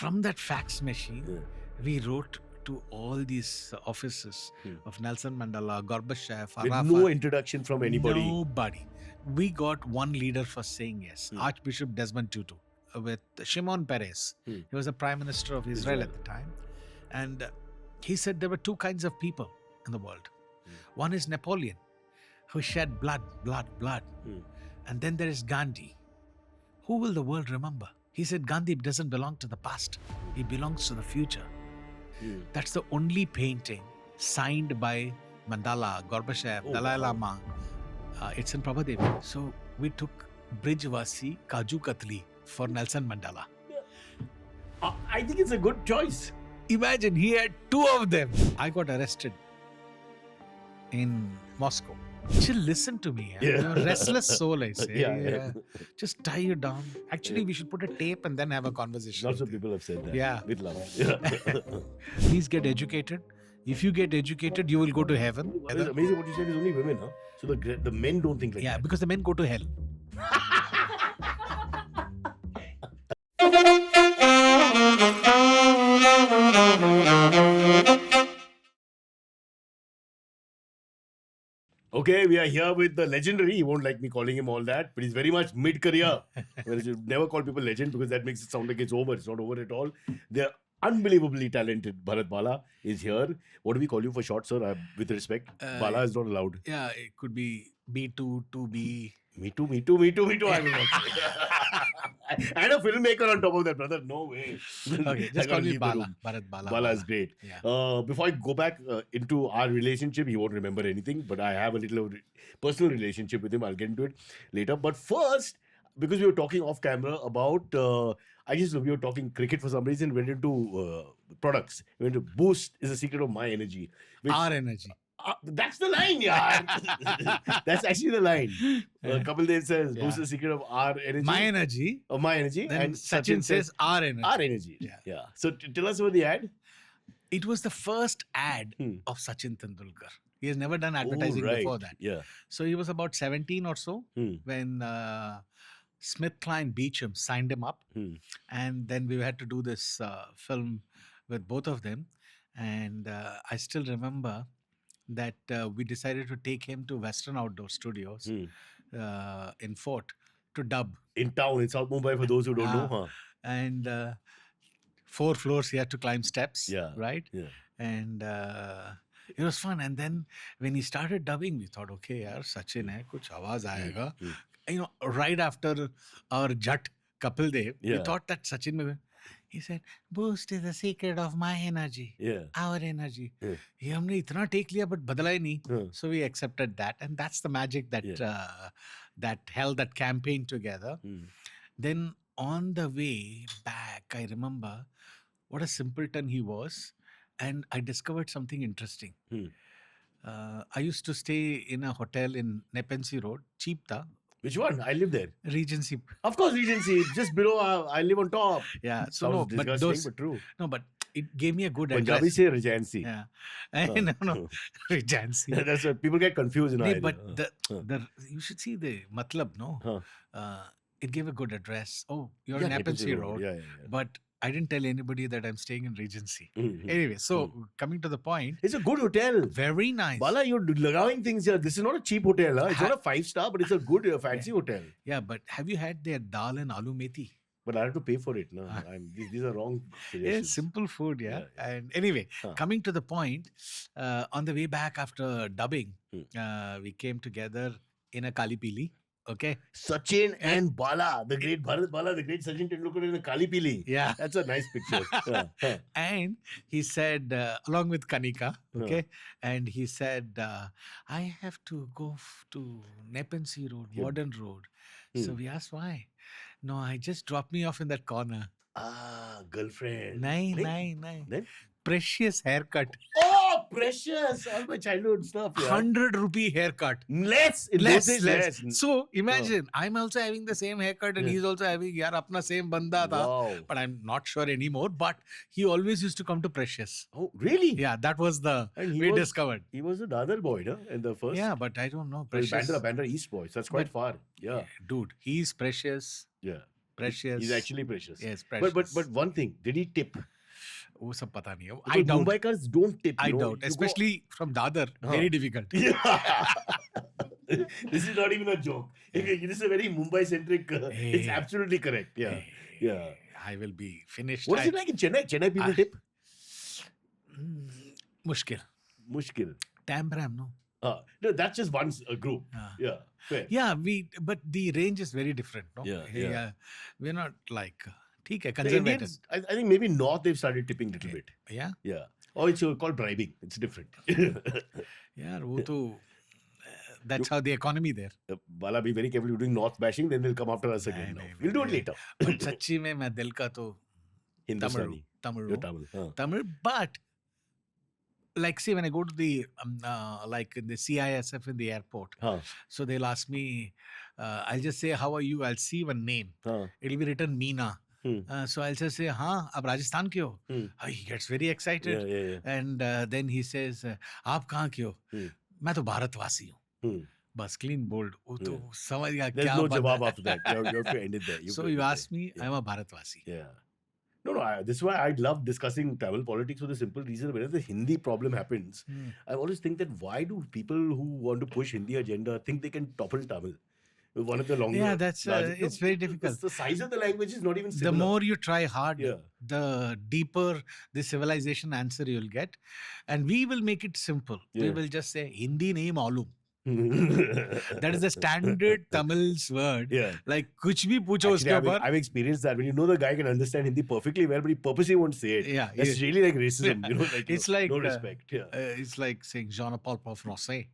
from that fax machine, we wrote to all these offices of Nelson Mandela, Gorbachev, With Arafat. no introduction from anybody. Nobody. We got one leader for saying yes, Archbishop Desmond Tutu, with Shimon Peres. He was the Prime Minister of Israel at the time. And he said there were two kinds of people in the world. One is Napoleon, who shed blood. And then there is Gandhi. Who will the world remember? He said Gandhi doesn't belong to the past. He belongs to the future. That's the only painting signed by Mandela, Gorbachev, Dalai Lama. It's in Prabhadevi. So we took Bridgevasi Kaju Katli for Nelson Mandela. I think it's a good choice. Imagine, he had two of them. I got arrested in Moscow. Just listen to me. You're a restless soul, I say. Just tie you down. Actually, we should put a tape and then have a conversation. Lots of people have said that. Yeah. With love. Please get educated. If you get educated, you will go to heaven. It's amazing what you said is only women, huh? So the men don't think like that. Yeah, because the men go to hell. Okay, we are here with the legendary. He won't like me calling him all that, but he's very much mid-career. Well, you never call people legend because that makes it sound like it's over. It's not over at all. They're unbelievably talented. Bharatbala is here. What do we call you for short, sir? With respect, Bala is not allowed. Yeah, it could be B2, 2B. Me too. I will not say. And a filmmaker on top of that, brother. No way. Okay, just call me Bala. Bharatbala. Bala is great. Yeah. Before I go back into our relationship, he won't remember anything, but I have a little personal relationship with him. I'll get into it later. But first, because we were talking off camera about, we were talking cricket for some reason, went into products. We went to Boost is the secret of my energy. Our energy. That's the line, yeah. That's actually the line. Kapil Dev says, Boost is the secret of our energy. My energy. My energy. Then And Sachin says our energy. Our energy. Yeah. So tell us about the ad. It was the first ad of Sachin Tendulkar. He has never done advertising before that. Yeah. So he was about 17 or so when SmithKline Beecham signed him up. And then we had to do this film with both of them. And I still remember that we decided to take him to Western Outdoor Studios in Fort to dub. In town, in South Mumbai, for those who don't know. Huh? And 4 floors, he had to climb steps, right? Yeah. And it was fun. And then when he started dubbing, we thought, okay, yaar, Sachin hai, kuch awaaz aayega. You know, right after our Jat Kapil Dev, we thought that Sachin may... He said, Boost is the secret of my energy, our energy. He हमने इतना take लिया, but बदला ही नहीं. So we accepted that, and that's the magic that that held that campaign together. Then on the way back, I remember what a simpleton he was, and I discovered something interesting. I used to stay in a hotel in Nepean Road, cheap tha. Which one? I live there. Regency. Of course, Regency. Just below, I live on top. Yeah. So Sounds no, but those. But true. No, but it gave me a good address. Punjabi say Regency. Yeah. No. Regency. That's what people get confused. But you should see the matlab, no? It gave a good address. Oh, you're in Nepean Road. Yeah. But I didn't tell anybody that I'm staying in Regency. Anyway, so coming to the point. It's a good hotel. Very nice. Bala, you're allowing things here. This is not a cheap hotel. Huh? It's not a 5-star, but it's a good, fancy hotel. Yeah, but have you had their dal and aloo methi? But I have to pay for it. No? These are wrong suggestions. Yeah, simple food, yeah. And anyway, coming to the point, on the way back after dubbing, we came together in a Kaali Peeli. Okay. Sachin and Bala, the great Bharatbala, the great Sachin Tendulkar in the Kaali Peeli. Yeah. That's a nice picture. And he said, along with Kanika, okay, and he said, I have to go to Nepean Road, Warden Road. So we asked why. No, I just dropped me off in that corner. Girlfriend. Nine. Precious haircut. Oh, precious. All my childhood stuff. Yeah. 100 rupee haircut. Less. So imagine, I'm also having the same haircut and he's also having, yaar, apna same banda tha. Wow. But I'm not sure anymore. But he always used to come to Precious. Oh, really? Yeah, that was the discovered. He was a Dadar boy, no? In the first. Yeah, but I don't know. Precious. Bandra East boy. So that's quite far. Yeah. Dude, he's Precious. Yeah. Precious. He's actually precious. Yes, precious. But one thing, did he tip? वो सब पता नहीं है. Because I doubt. Mumbaikars don't tip. I doubt. Especially from Dadar. Very difficult. Yeah. This is not even a joke. It is a very Mumbai-centric. It's absolutely correct. Yeah. Yeah. I will be finished. What's it like in Chennai? Chennai people tip? Mushkil. Tam-Bram, no? No, that's just one group. Yeah. Fair. Yeah, but the range is very different, no? Yeah. We're not like, ठीक है, The conservative. Indians, I think maybe North they've started tipping a little bit. Yeah? Yeah. Or it's called bribing. It's different. Yeah, वो तो, that's how the economy there. Bala, be very careful. You're doing North bashing, then they'll come after us again. We'll do it later. But सच्ची में मैं दिल का तो Hindustani. Tamil. You're Tamil. Tamil, but like say when I go to the like in the CISF in the airport, so they'll ask me, I'll just say how are you? I'll see one name. It'll be written Meena. So I'll just say, हाँ, आप राजस्थान के हो? He gets very excited. Yeah. And then he says, आप कहाँ के हो? मैं तो भारतवासी हूँ. बस clean bold. वो तो समझ गया क्या. There's no jawab after that. You have to end it there. So you asked me, I'm a भारतवासी. Yeah. No, this is why I love discussing Tamil politics for the simple reason whenever the Hindi problem happens, I always think that why do people who want to push Hindi agenda think they can topple Tamil? One of the longer... Yeah, that's it's very difficult. The size of the language is not even similar. The more you try hard, the deeper the civilization answer you'll get. And we will make it simple. We will just say, Hindi nahi malum. That is the standard Tamil's word. Like, kuch bhi pucho uske upar. I've experienced that. When you know the guy can understand Hindi perfectly well, but he purposely won't say it. Yeah. That's really like racism. You know, like, it's like no respect. It's like saying Jean-Paul Français.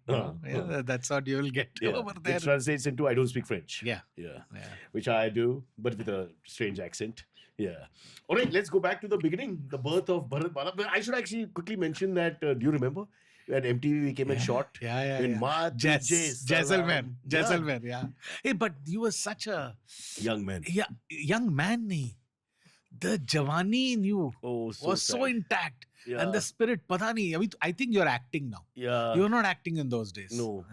That's what you will get over there. It translates into I don't speak French. Yeah. Which I do, but with a strange accent. Yeah. All right, let's go back to the beginning, the birth of Bharatbala. But I should actually quickly mention that, do you remember? At MTV, we came and shot in March. Jaisalmer. Yeah. Hey, but you were such a young man. Yeah, young man. The Javani in you was so intact. And the spirit, pata nahi. I think you're acting now. Yeah. You were not acting in those days. No.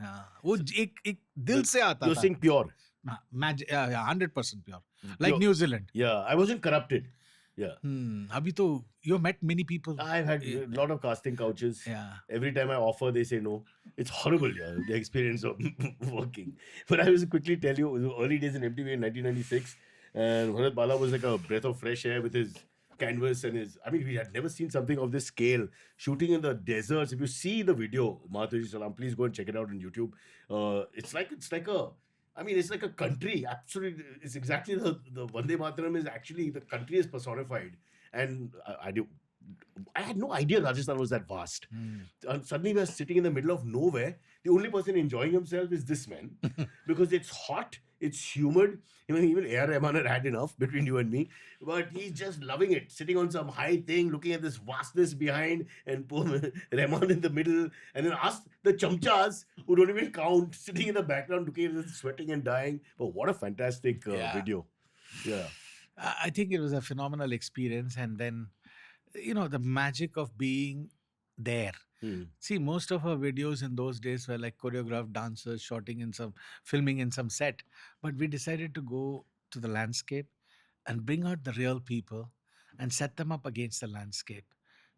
वो एक दिल से आता था. You're saying pure. 100% pure. Like pure. New Zealand. Yeah, I wasn't corrupted. Yeah. Abhi to you met many people. I've had a lot of casting couches. Yeah. Every time I offer, they say no. It's horrible, the experience of working. But I will quickly tell you, it was early days in MTV in 1996, and Bharatbala was like a breath of fresh air with his canvas and his. I mean, we had never seen something of this scale. Shooting in the deserts. If you see the video, Salam, please go and check it out on YouTube. It's like a country. Absolutely, it's exactly the Vande Mataram is actually the country is personified. And I had no idea Rajasthan was that vast. And suddenly we are sitting in the middle of nowhere. The only person enjoying himself is this man because it's hot, it's humid. Even A.R. Rahman had enough between you and me. But he's just loving it, sitting on some high thing, looking at this vastness behind, and poor Rahman in the middle. And then ask the chamchas who don't even count, sitting in the background, looking at this, sweating and dying. But what a fantastic video. Yeah. I think it was a phenomenal experience. And then, the magic of being there. See, most of our videos in those days were like choreographed dancers filming in some set. But we decided to go to the landscape and bring out the real people and set them up against the landscape.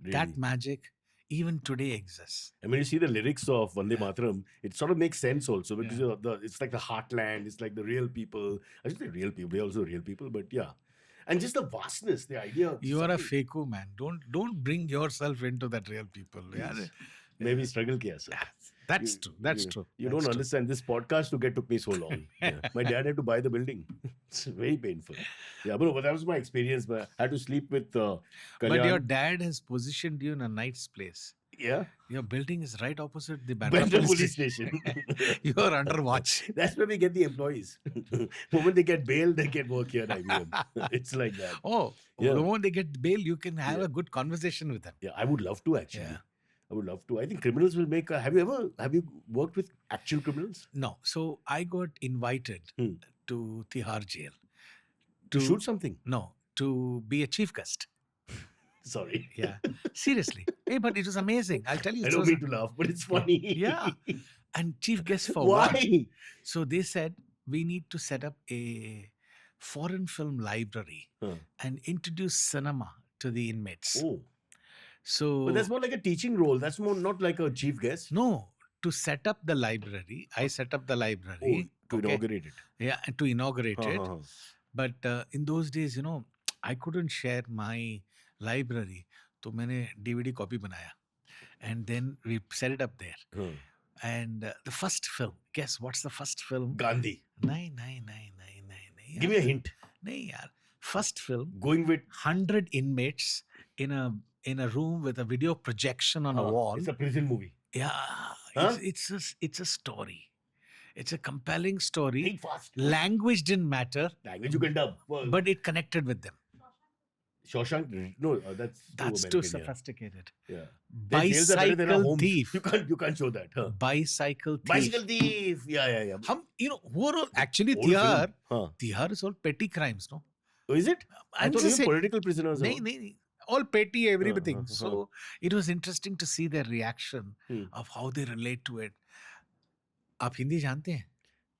Really? That magic even today exists. And when you see the lyrics of Vande Mataram, it sort of makes sense also because it's like the heartland, it's like the real people. I should say real people, they're also real people, but yeah. And just the vastness, the idea. You are a fako, man. Don't bring yourself into that real people. Yeah. Maybe struggle kiya, sir. That's true. That's true. You don't understand. This podcast took me so long. My dad had to buy the building. It's very painful. Yeah, but that was my experience. But I had to sleep with Kalyan. But your dad has positioned you in a nice place. Yeah. Your building is right opposite the Bandra police station. You are under watch. That's where we get the employees. The moment they get bail, they can work here at IBM. It's like that. The moment they get bail, you can have a good conversation with them. Yeah, I would love to actually. Yeah. I would love to. I think criminals will make. Have you worked with actual criminals? No. So I got invited to Tihar Jail to shoot something. No, to be a chief guest. Sorry. Yeah. Seriously. Hey, but it was amazing. I'll tell you. I don't mean to laugh, but it's funny. Yeah. And chief guest for why? What? So they said we need to set up a foreign film library and introduce cinema to the inmates. Oh. So, But that's more like a teaching role. That's more not like a chief guest. no, to set up the library, I set up the library. To inaugurate it. Yeah, and to inaugurate it. But in those days, I couldn't share my library. So मैंने DVD copy बनाया. And then we set it up there. And the first film, guess what's the first film? Gandhi. No. Give me a hint. No, yaar. First film. Going with 100 inmates in a room with a video projection on a wall. It's a prison movie. Yeah. Huh? It's a story. It's a compelling story. Think fast. Language didn't matter. Language you can dub. But it connected with them. Shawshank? No, that's too sophisticated. Yeah. Bicycle thief. You can't show that. Huh? Bicycle thief. Bicycle thief. Yeah. Who are all actually Old Tihar? film. Tihar is all petty crimes, no? Oh, is it? I I'm thought just you were saying- political prisoners. No. All petty, everything. So it was interesting to see their reaction of how they relate to it. आप हिंदी जानते हैं?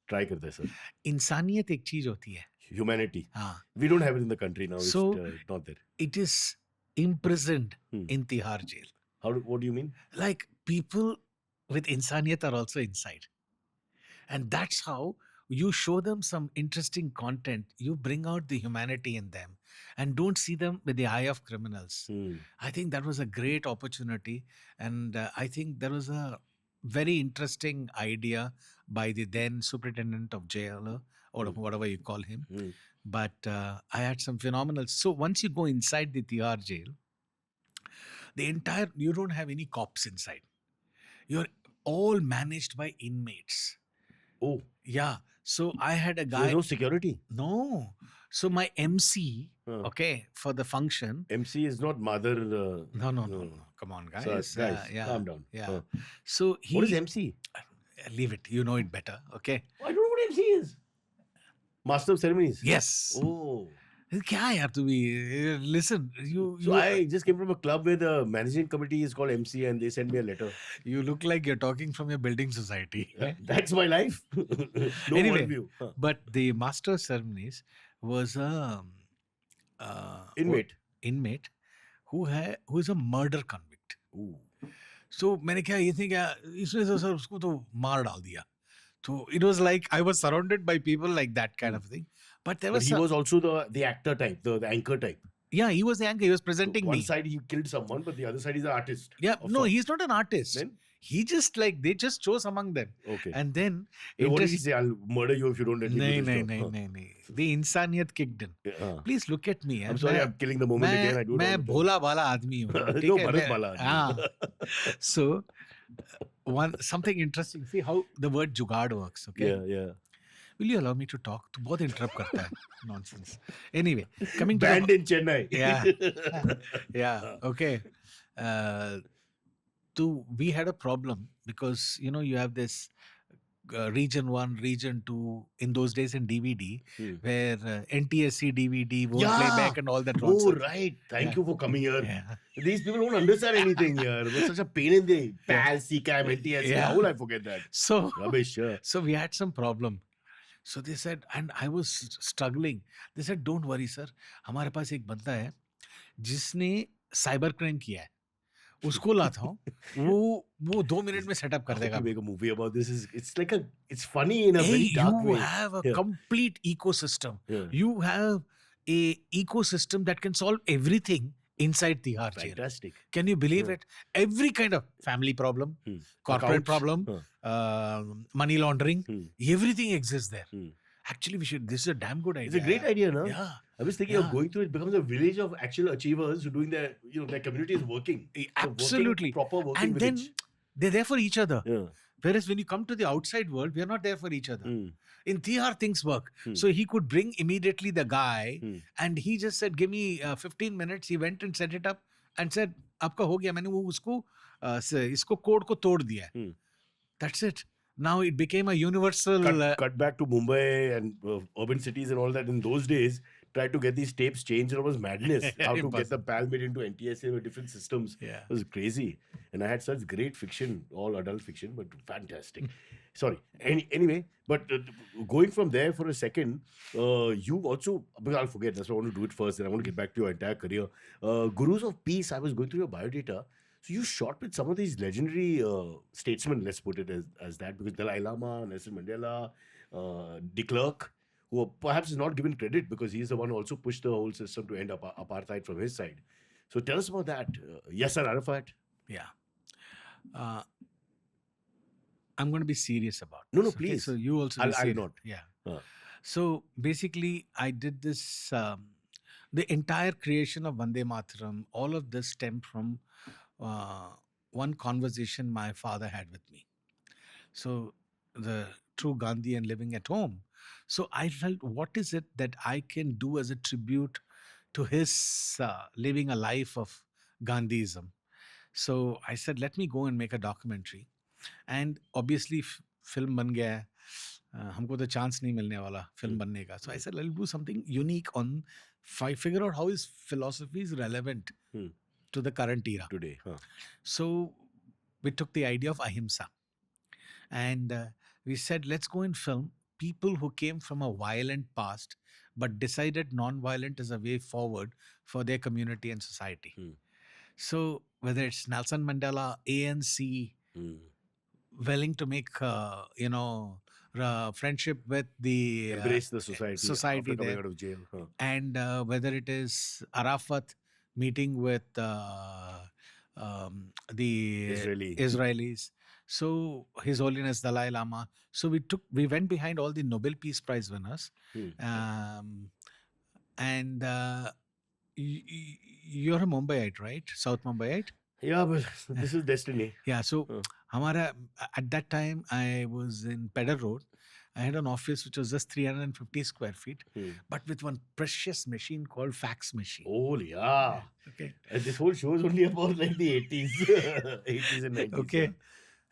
Try karte hai, sir. इंसानियत एक चीज होती है. Humanity. हाँ. We don't have it in the country now. So, it's not there. It is imprisoned in Tihar Jail. What do you mean? Like people with insaniyat are also inside. And that's how you show them some interesting content. You bring out the humanity in them and don't see them with the eye of criminals. I think that was a great opportunity. And I think there was a very interesting idea by the then superintendent of jail or whatever you call him. But I had some phenomenal. So once you go inside the Tihar jail, you don't have any cops inside. You're all managed by inmates. Oh. Yeah. So I had a guy. There's no security? No. So my MC, for the function. MC is not mother. No. Come on, guys. So, guys, calm down. Yeah. So what is MC? Leave it. You know it better. Okay. I don't know what MC is. Master of Ceremonies? Yes. Oh. क्या यार तू भी listen So I just came from a club where the managing committee is called MC and they sent me a letter. You look like you're talking from your building society. That's my life. Anyway, worldview. But the master of ceremonies was a inmate who is a murder convict. Ooh. So मैंने क्या ये थी क्या इसने तो sir उसको तो मार डाल दिया. So it was like I was surrounded by people like that kind of thing. But there was he was also the actor type, the anchor type. Yeah, he was the anchor. He was presenting One me. side he killed someone, but the other side he's an artist. Yeah, no, he's not an artist. Then? He just they just chose among them. Okay. And then what did he say? I'll murder you if you don't let me do this job. No. The insaniyat kicked in. Please look at me. I'm sorry, I'm killing the moment again. I do it all मैं the time. भोला भाला आदमी हूँ. No, Bharatbala. So something interesting. See how the word jugaad works. Okay. Yeah. Will you allow me to talk? तू बहुत interrupt करता है. Nonsense. Anyway, coming to Banned in Chennai. Yeah. Okay. We had a problem because you have this region 1, region 2 in those days in DVD where NTSC DVD won't play back and all that nonsense. Oh right, thank you for coming here. Yeah. These people don't understand anything here. It was such a pain in the PAL, CCAM, NTSC. How will I forget that? So rubbish. So we had some problem. So they said, and I was struggling. They said, don't worry sir, हमारे पास एक बंदा है जिसने cyber crime किया है. उसको लाता हूँ, वो 2 मिनट में सेटअप कर देगा. Make a movie about this it's funny in a very dark way. You have a complete ecosystem. You have a ecosystem that can solve everything inside Tihar Jail. Fantastic. Can you believe it? Every kind of family problem, corporate problem, money laundering, everything exists there. Actually, this is a damn good idea. It's a great idea, no? Yeah. I was thinking of going through it becomes a village of actual achievers who doing their, their community is working. Absolutely. Proper working and village. Then they're there for each other. Yeah. Whereas when you come to the outside world, we are not there for each other. In Tihar, things work. So he could bring immediately the guy and he just said, give me 15 minutes. He went and set it up and said, आपका हो गया. मैंने वो उसको इसको code को तोड़ दिया. That's it. Now it became a universal... Cut back to Mumbai and urban cities and all that. In those days, tried to get these tapes changed. It was madness. How to get the PAL made into NTSA with different systems. Yeah. It was crazy. And I had such great fiction, all adult fiction, but fantastic. Sorry. Anyway, but going from there for a second, you also, because I'll forget, that's why I want to do it first, and I want to get back to your entire career. Gurus of Peace, I was going through your biodata. So you shot with some of these legendary statesmen, let's put it as that, because Dalai Lama, Nelson Mandela, de Klerk, who perhaps is not given credit because he's the one who also pushed the whole system to end up apartheid from his side. So tell us about that. Yasser Arafat. Yeah. I'm going to be serious about No, this. please. So you also I'll serious. not. Yeah. So basically, I did this. The entire creation of Vande Mataram, all of this stemmed from one conversation my father had with me. So the true Gandhian living at home. So I felt, what is it that I can do as a tribute to his living a life of Gandhism? So I said, let me go and make a documentary. And obviously, film ban gaya. हमको तो chance नहीं मिलने वाला film बनने का. So I said, I'll do something unique on figure out how his philosophy is relevant to the current era. Today. So we took the idea of ahimsa. And we said, let's go and film people who came from a violent past but decided non-violent is a way forward for their community and society. So whether it's Nelson Mandela, ANC, willing to make, friendship with the... Embrace the society after coming there. Out of jail. And whether it is Arafat meeting with the Israelis. So His Holiness Dalai Lama. So we went behind all the Nobel Peace Prize winners. And you're a Mumbaiite, right? South Mumbaiite? Yeah, but this is destiny. Yeah, so at that time, I was in Pedder Road. I had an office which was just 350 square feet, but with one precious machine called fax machine. Oh, yeah. Okay. And this whole show is only about like the 80s, 80s and 90s. Okay. Yeah.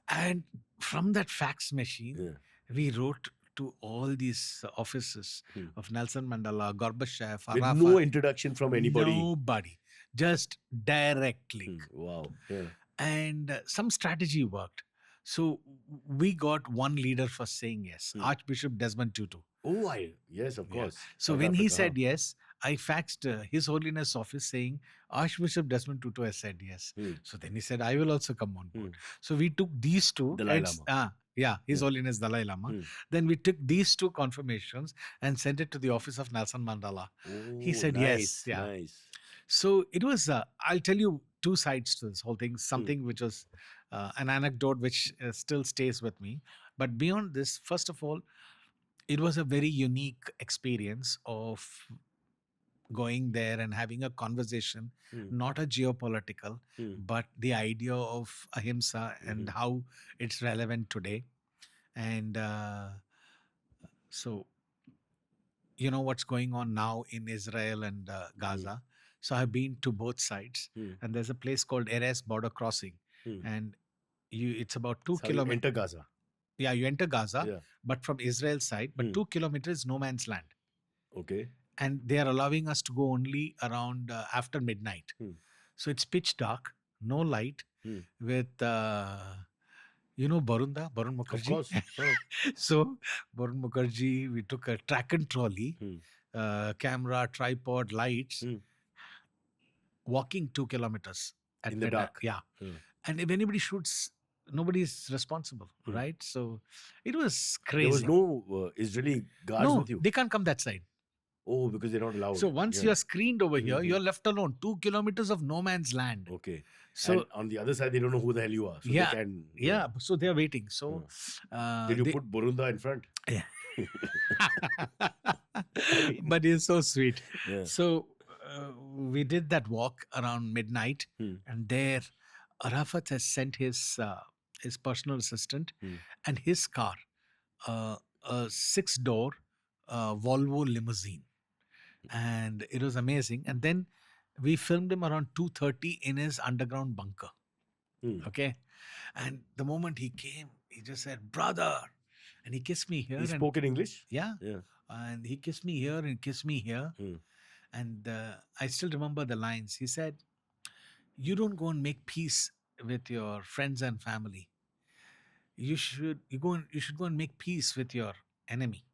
And from that fax machine, we wrote to all these offices of Nelson Mandela, Gorbachev, with Arafat. no introduction from anybody. Nobody. Just direct link. Wow. Yeah. And some strategy worked. So we got one leader for saying yes, Archbishop Desmond Tutu. Oh, yes, of course. So when he said yes, I faxed His Holiness office saying Archbishop Desmond Tutu has said yes. So then he said, I will also come on board. So we took these two. Dalai Lama. His Holiness Dalai Lama. Then we took these two confirmations and sent it to the office of Nelson Mandela. He said yes. Yeah. Nice. So it was, I'll tell you two sides to this whole thing. Something which was an anecdote which still stays with me. But beyond this, first of all, it was a very unique experience of going there and having a conversation, not a geopolitical, but the idea of ahimsa and how it's relevant today. And so, you know what's going on now in Israel and Gaza. So I've been to both sides, and there's a place called Erez Border Crossing, and it's about 2 kilometers. You enter Gaza. Yeah, you enter Gaza, but from Israel's side, but 2 kilometers no man's land. Okay. And they are allowing us to go only around after midnight. So it's pitch dark, no light, with, Barun Mukherjee. Of course. So Barun Mukherjee, we took a track and trolley, camera, tripod, lights, walking 2 kilometers. In the dark. Yeah. And if anybody shoots, nobody is responsible, right? So it was crazy. There was no Israeli guards with you? They can't come that side. Oh, because they're not allowed. So once you're screened over here, you're left alone. 2 kilometers of no man's land. Okay. So and on the other side, they don't know who the hell you are. So they can, so they're waiting. So did you put Burunda in front? Yeah. But it's so sweet. Yeah. So we did that walk around midnight, and there Arafat has sent his personal assistant and his car, a 6-door Volvo limousine. And it was amazing. And then we filmed him around 2:30 in his underground bunker. Okay. And the moment he came, he just said, "Brother." And he kissed me here. He spoke in English? Yeah. And he kissed me here and kissed me here. And I still remember the lines. He said, "You don't go and make peace with your friends and family. you should go and make peace with your enemy.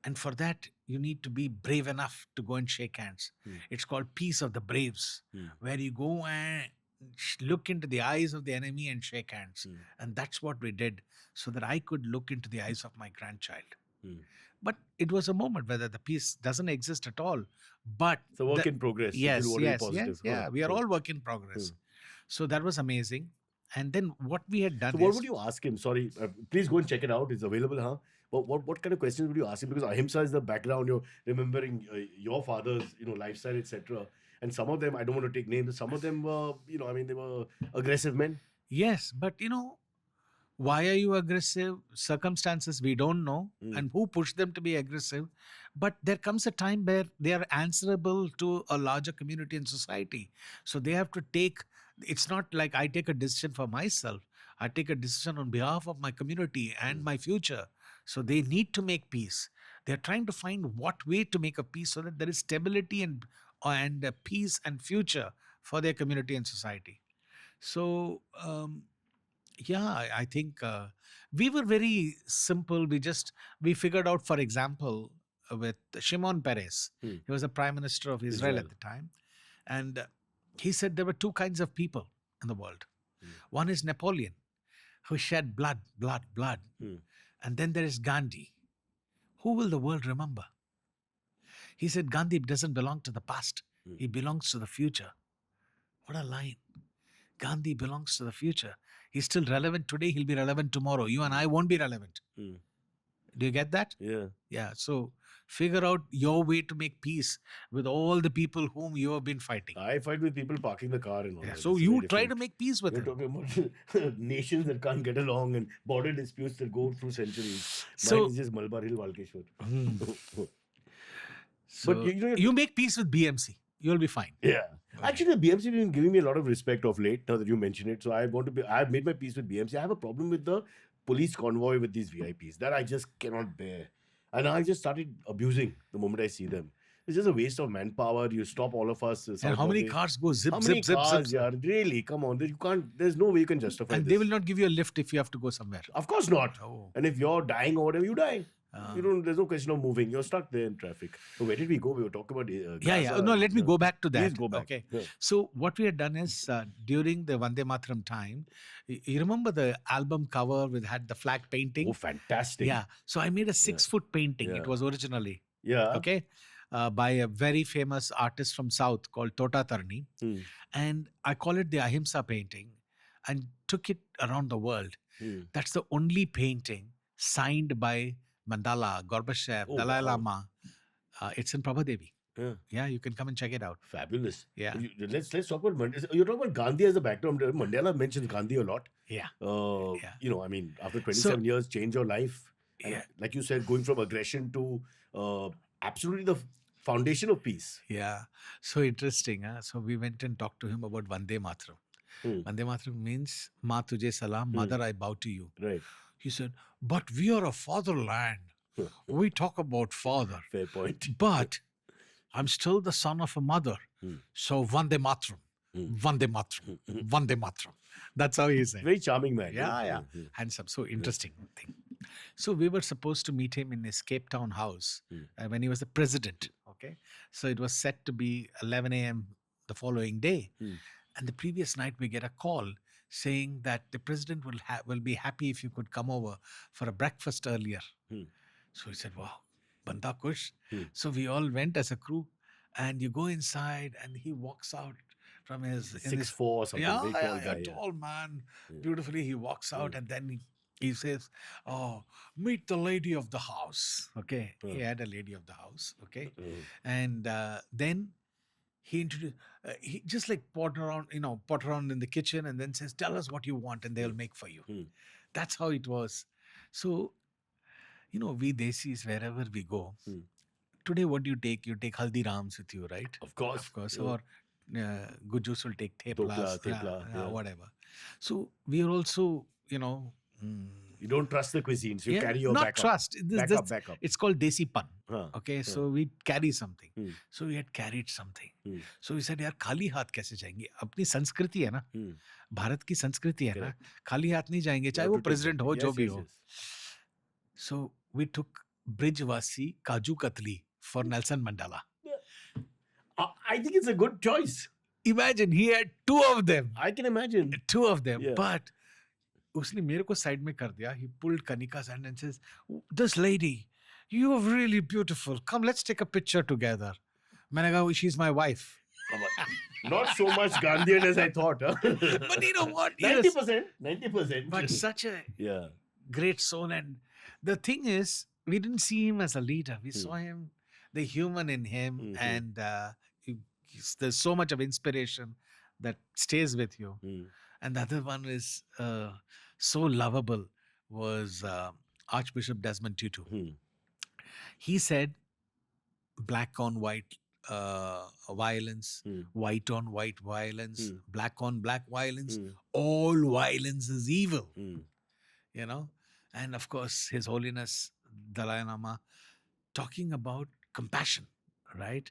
And for that, you need to be brave enough to go and shake hands. It's called Peace of the Braves, where you go and look into the eyes of the enemy and shake hands. And that's what we did, so that I could look into the eyes of my grandchild. But it was a moment whether the peace doesn't exist at all. But it's a work in progress. Yes, yes, yeah. We are all work in progress. So that was amazing. And then what we had done. So what would you ask him? Sorry, please go and check it out. It's available, huh? But what kind of questions would you ask him? Because ahimsa is the background. You're remembering your father's, lifestyle, etc. And some of them, I don't want to take names. Some of them were, they were aggressive men. Yes, but why are you aggressive? Circumstances we don't know, and who pushed them to be aggressive. But there comes a time where they are answerable to a larger community and society. So they have to take. It's not like I take a decision for myself. I take a decision on behalf of my community and my future. So they need to make peace. They're trying to find what way to make a peace so that there is stability and peace and future for their community and society. So, I think we were very simple. We figured out, for example, with Shimon Peres. He was the Prime Minister of Israel at the time. And he said there were two kinds of people in the world. One is Napoleon, who shed blood. And then there is Gandhi. Who will the world remember? He said Gandhi doesn't belong to the past. He belongs to the future. What a line. Gandhi belongs to the future. He's still relevant today. He'll be relevant tomorrow. You and I won't be relevant. Do you get that? Yeah. Yeah. So figure out your way to make peace with all the people whom you have been fighting. I fight with people parking the car and all that. So you try to make peace with them. You're talking about nations that can't get along and border disputes that go through centuries. So, mine is just Malabar Hill, Walkeshwar. So but you make peace with BMC. You'll be fine. Yeah. Actually, the BMC has been giving me a lot of respect of late, now that you mention it. So I've made my peace with BMC. I have a problem with the police convoy with these VIPs that I just cannot bear. And I just started abusing the moment I see them. It's just a waste of manpower. You stop all of us. And how many cars go zip, how zip, many zip, cars, zip? Yeah, really, come on. There's no way you can justify and this. They will not give you a lift if you have to go somewhere. Of course not. Oh. And if you're dying or whatever, you die. There's no question of moving. You're stuck there in traffic. So where did we go? We were talking about Gaza. No, let me go back to that. Please go back. Okay. Yeah. So what we had done is during the Vande Mataram time, you remember the album cover had the flag painting? Oh, fantastic. Yeah. So I made a 6-foot painting. Yeah. It was originally. Yeah. Okay. By a very famous artist from South called Tota Tarni. And I call it the Ahimsa painting and took it around the world. That's the only painting signed by Mandela, Gorbachev, Dalai Lama. It's in Prabhadevi. Yeah, you can come and check it out. Fabulous. Yeah. Let's talk about Mandela. You're talking about Gandhi as a background. Mandela mentions Gandhi a lot. Yeah. After 27 years, change your life. And like you said, going from aggression to absolutely the foundation of peace. Yeah. So interesting. Huh? So we went and talked to him about Vande Mataram. Vande Mataram means Ma Tujhe Salam, Mother, I bow to you. Right. He said, but we are a fatherland. We talk about father. Fair point. But I'm still the son of a mother. So Vande Mataram, Vande Mataram, Vande Mataram. That's how he said. Very charming man. Yeah. Handsome. So interesting thing. So we were supposed to meet him in his Cape Town house when he was the president. Okay. So it was set to be 11 a.m. the following day. And the previous night we get a call saying that the president will be happy if you could come over for a breakfast earlier. So he said, wow, banda kush. So we all went as a crew, and you go inside and he walks out from his 6'4" or something. A tall man. Beautifully, he walks out and then he says, oh, meet the lady of the house. Okay. He had a lady of the house. Okay. And then he introduced, he just like pot around in the kitchen and then says, tell us what you want and they'll make for you. That's how it was. So, we Desis, wherever we go, today what do you take? You take Haldirams with you, right? Of course. Or Gujus will take Theplas, Thepla, whatever. So we are also, You You don't trust the cuisine, so you carry your not backup. trust. Backup. It's called desi pan. Huh. Okay, so we carry something. Hmm. So we had carried something. Hmm. So we said, यार खाली हाथ कैसे जाएंगे? अपनी संस्कृति है ना, भारत की संस्कृति है ना, खाली हाथ नहीं जाएंगे, चाहे वो प्रेसिडेंट हो, जो भी हो. So we took Bridgewasi Kaju Katli for Nelson Mandela. I think it's a good choice. Imagine he had 2 of them. I can imagine. 2 of them. Yeah. But उसने मेरे को साइड में कर दिया. He pulled Kanika's hand and says, "This lady, you're really beautiful. Come, let's take a picture together." मैंने कहा, she's my wife. Not so much Gandhian as I thought. Huh? But you know what? 90%. But such a yeah. great soul. And the thing is, we didn't see him as a leader. We saw him, the human in him. And there's so much of inspiration that stays with you. And the other one is so lovable was Archbishop Desmond Tutu. He said, black on white violence, white on white violence, black on black violence, all violence is evil. You know? And of course, His Holiness Dalai Lama talking about compassion, right?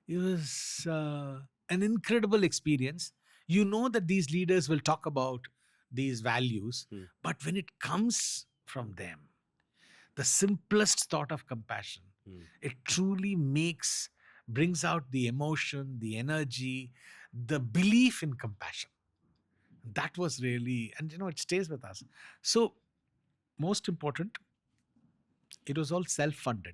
It was an incredible experience. You know that these leaders will talk about these values, but when it comes from them, the simplest thought of compassion, it truly brings out the emotion, the energy, the belief in compassion. That was really, and you know, it stays with us. So, most important, it was all self-funded.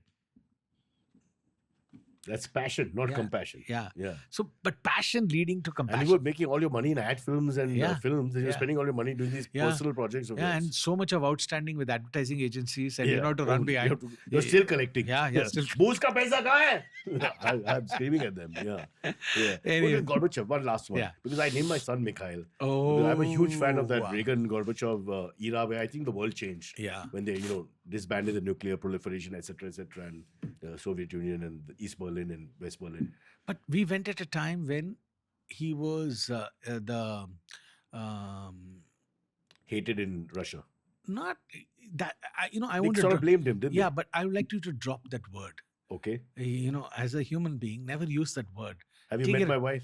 That's passion, not compassion. Yeah. So, but passion leading to compassion. And you were making all your money in ad films and films. And you're spending all your money doing these personal projects. Of yours. And so much of outstanding with advertising agencies, and you know to run behind. You're still collecting. Still. Booze ka paisa kahan hai? I'm screaming at them. Anyway. Gorbachev, one last one. Yeah. Because I named my son Mikhail. Oh, I'm a huge fan of that Reagan Gorbachev era where I think the world changed. Yeah. When they, disbanded the nuclear proliferation, etc., and the Soviet Union and the East Berlin and West Berlin. But we went at a time when he was hated in Russia. Not that I want to sort of blamed him, didn't they? But I would like you to drop that word. Okay. As a human being, never use that word. Have you met my wife?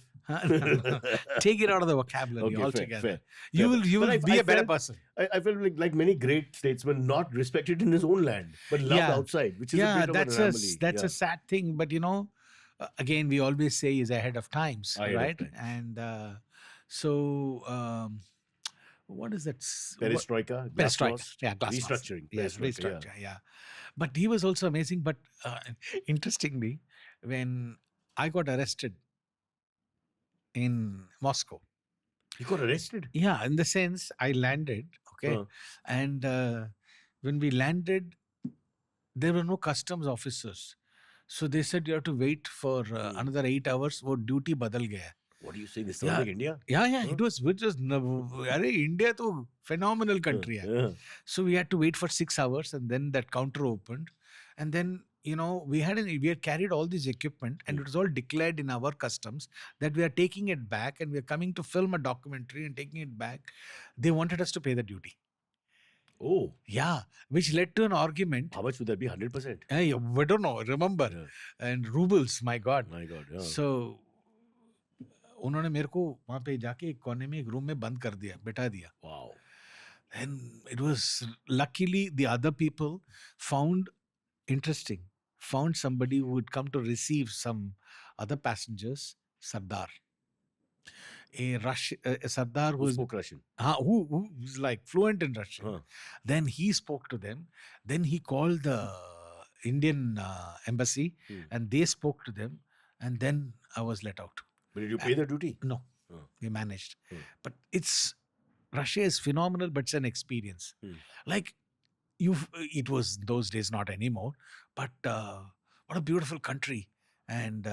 Take it out of the vocabulary altogether. Fair. You will be a better person. I felt like many great statesmen, not respected in his own land, but loved outside, which is a bit of an anomaly. That's a sad thing. But again, we always say he's ahead of times, right? And what is that? Perestroika. Perestroika. Yeah, restructuring. Yes, restructuring. Yeah. But he was also amazing. But interestingly, when I got arrested in Moscow. You got arrested? Yeah, in the sense I landed, okay? And when we landed, there were no customs officers. So they said you have to wait for another 8 hours. Wo duty badal gaya. What are you saying? This sounds like India? Yeah. It was India to phenomenal country. So we had to wait for 6 hours and then that counter opened. And then we had carried all this equipment and it was all declared in our customs that we are taking it back and we are coming to film a documentary and taking it back. They wanted us to pay the duty. Oh. Yeah, which led to an argument. How much would that be? 100%? We don't know, remember. And rubles, my God. Yeah. So, उन्होंने मेरे को वहाँ पे जाके एक कोने में एक रूम में बंद कर दिया, बैठा दिया. Wow. And it was, luckily, the other people found somebody who would come to receive some other passengers, Sardar. A Sardar who spoke Russian. Who was like fluent in Russian. Then he spoke to them. Then he called the Indian embassy and they spoke to them. And then I was let out. But did you pay the duty? No. We managed. But Russia is phenomenal, but it's an experience. Like, it was those days, not anymore, but what a beautiful country and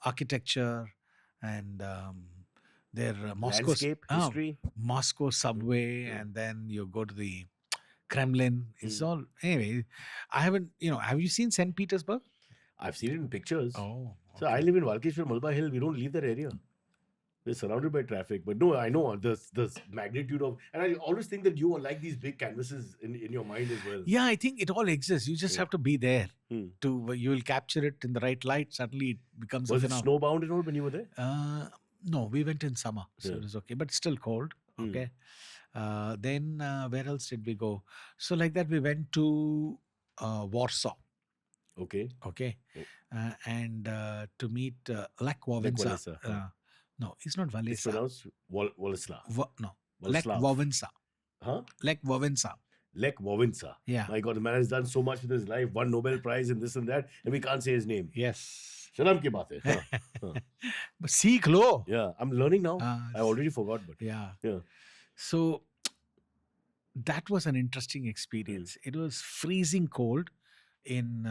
architecture and their Moscow landscape, history, Moscow subway, and then you go to the Kremlin. It's all anyway. I haven't, have you seen St. Petersburg? I've seen it in pictures. Oh, okay. So I live in Walkeshwar, Malba Hill. We don't leave that area. We're surrounded by traffic. But no, I know the magnitude of... And I always think that you are like these big canvases in your mind as well. Yeah, I think it all exists. You just have to be there. You will capture it in the right light. Suddenly it becomes Was it snowbound and all when you were there? No, we went in summer. So it was okay. But still cold. Okay. Then where else did we go? So like that we went to Warsaw. Okay. And to meet Lech Wałęsa. No, it's not Walesa. It's pronounced Władysław. No, Lech Wałęsa. Huh? Lech Wałęsa. Lech Wałęsa. Yeah. My God, the man has done so much with his life, won Nobel Prize and this and that, and we can't say his name. Yes. Salam ki baat hai. But seek lo. Yeah, I'm learning now. I already forgot, but yeah. So that was an interesting experience. It was freezing cold in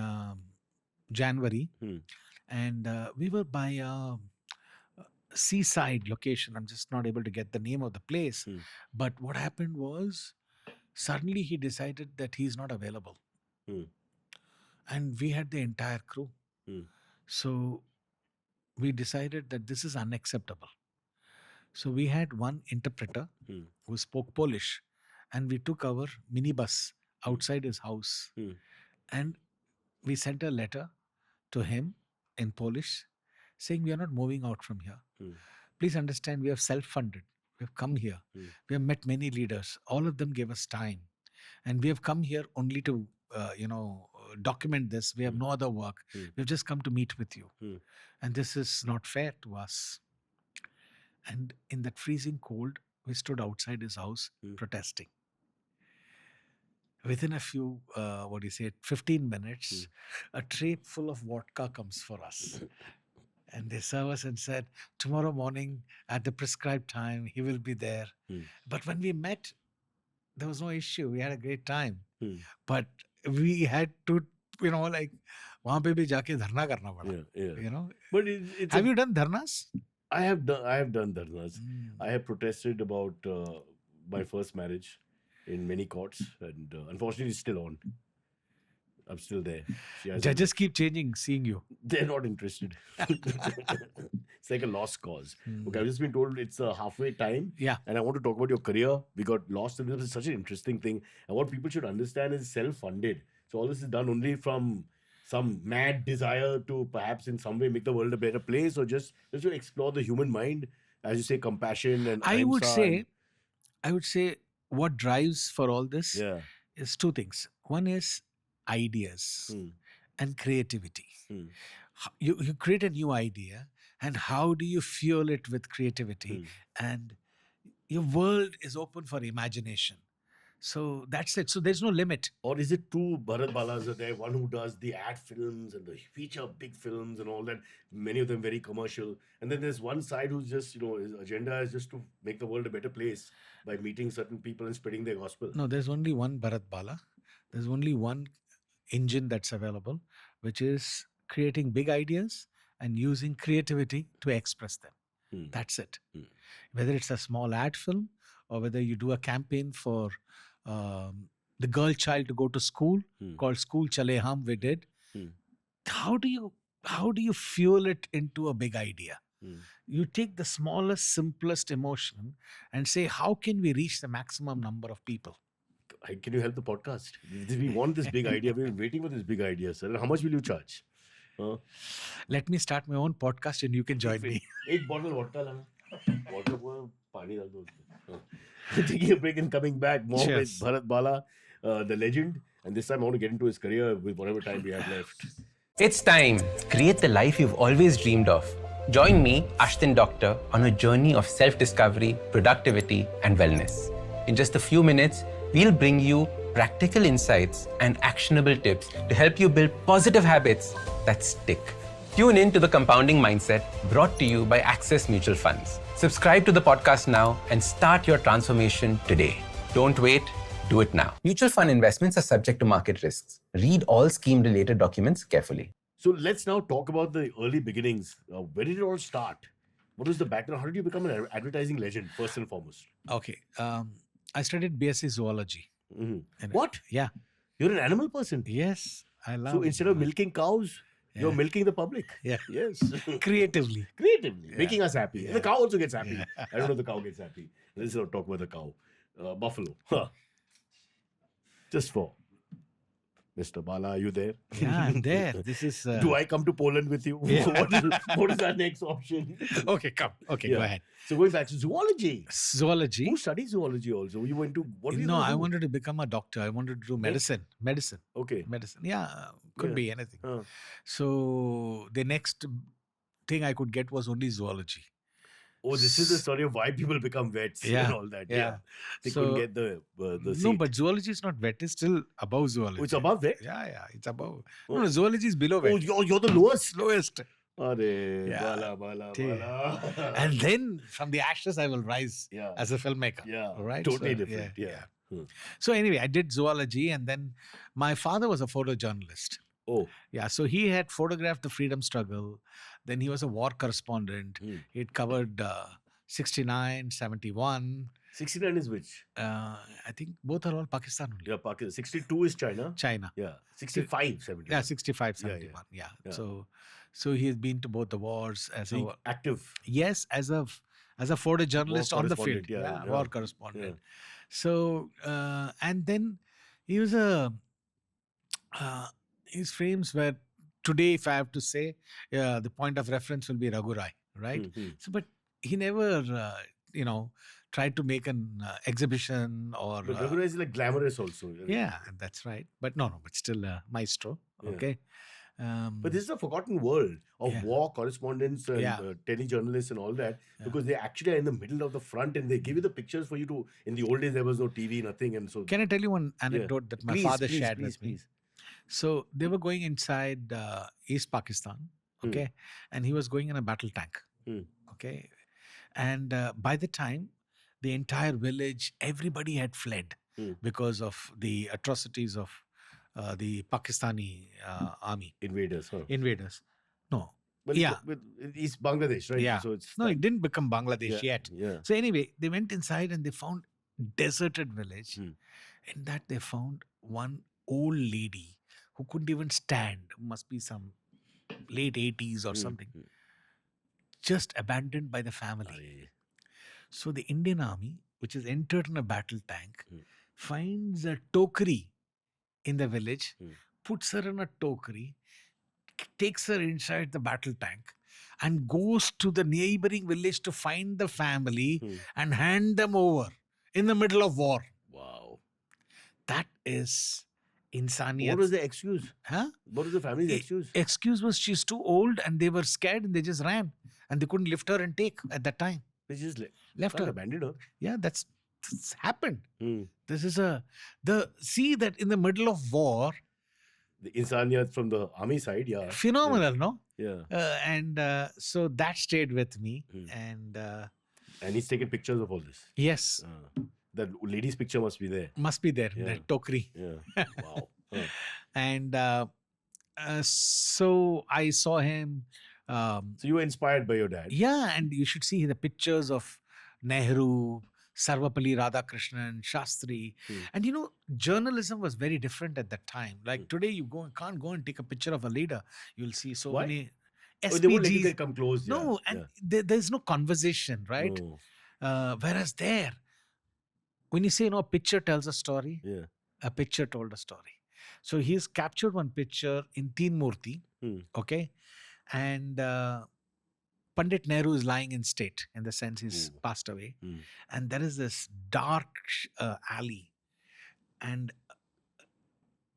January, and we were by a seaside location. I'm just not able to get the name of the place. But what happened was, suddenly he decided that he's not available. And we had the entire crew. So we decided that this is unacceptable. So we had one interpreter who spoke Polish, and we took our minibus outside his house. And we sent a letter to him in Polish saying, we are not moving out from here. Please understand, we have self-funded. We have come here. We have met many leaders. All of them gave us time. And we have come here only to, document this. We have no other work. We've just come to meet with you. And this is not fair to us. And in that freezing cold, we stood outside his house protesting. Within a few, 15 minutes, a tray full of vodka comes for us. And they serve us and said, tomorrow morning at the prescribed time, he will be there. But when we met, there was no issue. We had a great time. But we had to, wahan pe bhi jaake dharna karna pada. But have you done dharnas? I have done dharnas. I have protested about my first marriage in many courts, and unfortunately it's still on. I'm still there. Judges keep changing, seeing you. They're not interested. It's like a lost cause. Okay, I've just been told it's a halfway time. Yeah. And I want to talk about your career. We got lost in this. It's such an interesting thing. And what people should understand is self-funded. So all this is done only from some mad desire to perhaps in some way make the world a better place, or just to explore the human mind, as you say, compassion and I would say what drives for all this is two things. One is ideas and creativity. You create a new idea, and how do you fuel it with creativity? And your world is open for imagination. So that's it. So there's no limit. Or is it two Bharatbalas are there? One who does the ad films and the feature big films and all that, many of them very commercial. And then there's one side who's just, his agenda is just to make the world a better place by meeting certain people and spreading their gospel. No, there's only one Bharatbala. There's only one engine that's available, which is creating big ideas and using creativity to express them. That's it. Whether it's a small ad film or whether you do a campaign for the girl child to go to school called School Chale Hum, we did. How do you fuel it into a big idea? You take the smallest, simplest emotion and say, how can we reach the maximum number of people? Can you help the podcast? We want this big idea. We've been waiting for this big idea, sir. How much will you charge? Let me start my own podcast and you can join me. One bottle vodka lana. Water ko pani dal do. Taking a break and coming back. More with Bharatbala, the legend. And this time I want to get into his career with whatever time we have left. It's time. Create the life you've always dreamed of. Join me, Ashton Doctor, on a journey of self-discovery, productivity, and wellness. In just a few minutes, we'll bring you practical insights and actionable tips to help you build positive habits that stick. Tune in to The Compounding Mindset, brought to you by Access Mutual Funds. Subscribe to the podcast now and start your transformation today. Don't wait, do it now. Mutual fund investments are subject to market risks. Read all scheme-related documents carefully. So let's now talk about the early beginnings. Where did it all start? What was the background? How did you become an advertising legend, first and foremost? Okay. I studied BSc Zoology. What? Yeah. You're an animal person? Yes. I love So instead of milking cows, You're milking the public. Yeah. Yes. Creatively. Creatively. Making us happy. And the cow also gets happy. Yeah. I don't know if the cow gets happy. Let's not talk about the cow. Buffalo. Huh. Just for Mr. Bala, are you there? Yeah, I'm there. This is. Do I come to Poland with you? Yeah. what is our next option? Okay, come. Okay, Yeah. go ahead. So going back to zoology. Zoology. Who studies zoology also? You went to what? No, I wanted to become a doctor. I wanted to do medicine. Okay. Medicine. Yeah, could Yeah. be anything. Huh. So the next thing I could get was only zoology. Oh, this is the story of why people become vets Yeah, and all that. yeah. They So- couldn't get the No, seat. but zoology is not vet. It's still above zoology. Oh, it's above vet? Yeah, it's above. Oh. No, zoology is below vet. Oh, you're the lowest. Lowest. Arey, Yeah. Bala. And then from the ashes, I will rise yeah. as a filmmaker. Yeah. All right. Totally So, different. Yeah. Hmm. So anyway, I did zoology, and then my father was a photojournalist. Oh. Yeah, so he had photographed the freedom struggle. Then he was a war correspondent. Hmm. He'd covered 69, 71. 69 is which? I think both are all Pakistan only. Yeah, Pakistan. 62 is China. China. Yeah. 65, 70. Yeah, 65, Yeah, yeah. 71. Yeah. Yeah. So he has been to both the wars as So a active. yes, as a photojournalist War on the field. correspondent, yeah, yeah. War correspondent. So and then he was his frames were today, if I have to say, the point of reference will be Raghu Rai, right? Hmm. So, but he never, tried to make an exhibition or. But Raghu Rai is like glamorous also. Yeah, that's right. But no, but still maestro. Yeah. Okay. But this is a forgotten world of Yeah. war correspondents and Yeah. telejournalists and all that, Yeah. because they actually are in the middle of the front and they give you the pictures for you to. In the old days, there was no TV, nothing, and so. Can I tell you one anecdote that my father shared with me? So they were going inside East Pakistan, okay, and he was going in a battle tank, okay, and by the time the entire village, everybody had fled because of the atrocities of the Pakistani army Invaders, huh? invaders. No, But yeah. But it's Bangladesh, right? Yeah. So it's no, it didn't become Bangladesh yeah, yet. Yeah. So anyway, they went inside and they found deserted village. Hmm. In that they found one old lady who couldn't even stand. Must be some late 80s or something. Just abandoned by the family. Arey. So the Indian army, which is entered in a battle tank, finds a tokri in the village, puts her in a tokri, takes her inside the battle tank, and goes to the neighboring village to find the family and hand them over in the middle of war. Wow. That is insaniyat. What was the excuse? Huh? What was the family's excuse? Excuse was she's too old and they were scared and they just ran and they couldn't lift her and take at that time. They just Left her. abandoned her. Yeah, that's happened. This is see that in the middle of war, The insaniyat from the army side, yeah. phenomenal, no? Yeah. And so that stayed with me. And And he's taken pictures of all this. yes, That lady's picture must be there. must be there, Yeah. that tokri. Yeah. Wow. Huh. And so I saw him. So you were inspired by your dad. Yeah, and you should see the pictures of Nehru, Sarvapalli Radhakrishnan, Shastri. And journalism was very different at that time. Like today, you can't go and take a picture of a leader. You'll see so Why? many Oh, they won't let you SPGs. get come close. No, and there's no conversation, right? No. Whereas there, when you say, a picture tells a story, Yeah. a picture told a story. So he's captured one picture in Teen Murti, okay? And Pandit Nehru is lying in state, in the sense he's passed away. And there is this dark alley and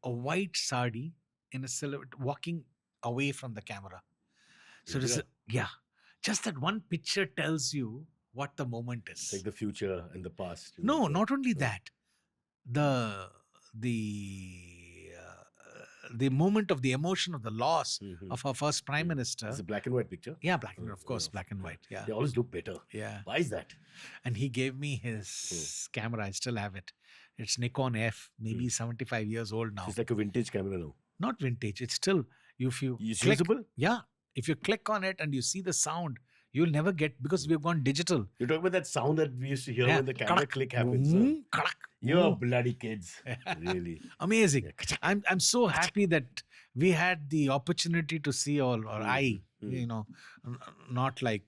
a white sari in a silhouette walking away from the camera. So this is, just that one picture tells you what the moment is. Like the future and the past. No, not only that. The moment of the emotion of the loss of our first prime minister. It's a black and white picture. Yeah, black and white, of course, black and white. Yeah, They always look better. yeah. Why is that? And he gave me his camera. I still have it. It's Nikon F, maybe 75 years old now. It's like a vintage camera now. Not vintage. It's still, if you It's click, usable? yeah, if you click on it and you see the sound, You'll never get, because we've gone digital. You're talking about that sound that we used to hear Yeah. when the camera Kadak. click happens. Huh? Kadak. You're bloody kids. Really. Amazing. I'm so happy that we had the opportunity to see all, or you know, not like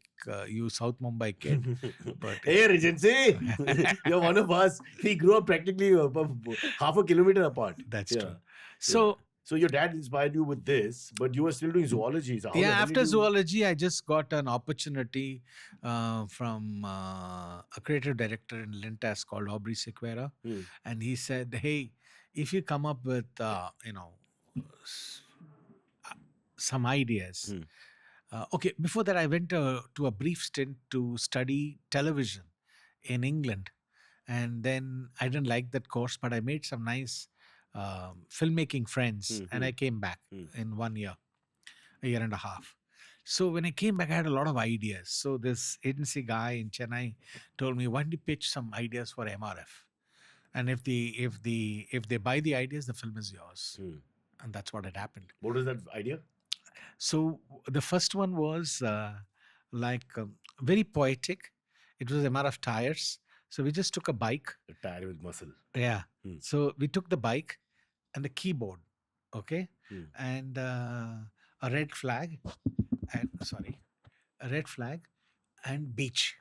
you South Mumbai kid, but Hey, Regency, you're one of us. We grew up practically half a kilometer apart. that's Yeah. true. So So your dad inspired you with this, but you were still doing zoology. So how the yeah, hell after did you- zoology, I just got an opportunity from a creative director in Lintas called Aubrey Sequeira, and he said, "Hey, if you come up with you know some ideas." Okay, before that, I went to a brief stint to study television in England, and then I didn't like that course, but I made some nice filmmaking friends, and I came back in 1 year, a year and a half. So when I came back, I had a lot of ideas. So this agency guy in Chennai told me, "Why don't you pitch some ideas for MRF? And if they buy the ideas, the film is yours." And that's what had happened. What was that idea? So the first one was very poetic. It was MRF tires. So we just took a bike. A tire with muscle. Yeah. So we took the bike and the keyboard, okay, and a red flag, and beach.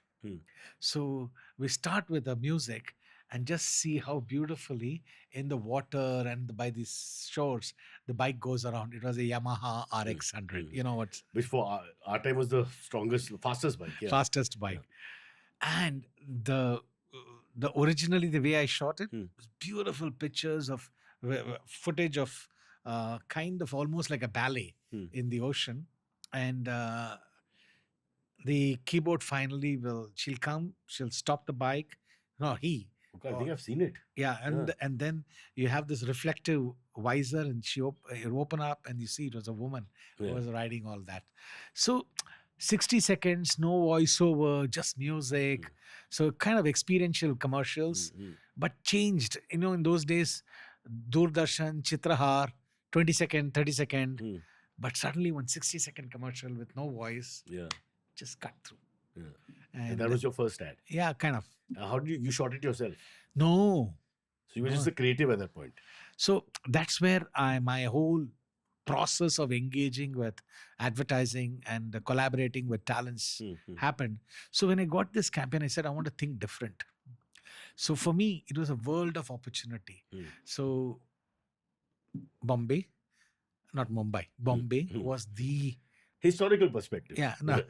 So we start with the music and just see how beautifully in the water and by these shores the bike goes around. It was a Yamaha RX 100. You know what? Which for our time was the fastest bike. Yeah. Fastest bike. And the originally the way I shot it was beautiful pictures of footage of kind of almost like a ballet in the ocean. And the keyboard finally she'll stop the bike. No, he. Okay, I think I've seen it. Yeah, and then you have this reflective visor, and you open up and you see it was a woman who was riding all that. So 60 seconds, no voiceover, just music. So kind of experiential commercials, but changed. You know, in those days, Doordarshan, Chitrahar, 20 second, 30 second. But suddenly 160-second commercial with no voice just cut through. And that was your first ad? Yeah, kind of. How did you shot it yourself? No. So you were just a creative at that point? So that's where my whole process of engaging with advertising and collaborating with talents happened. So when I got this campaign, I said, I want to think different. So for me, it was a world of opportunity. So Bombay was the historical perspective. Yeah, no,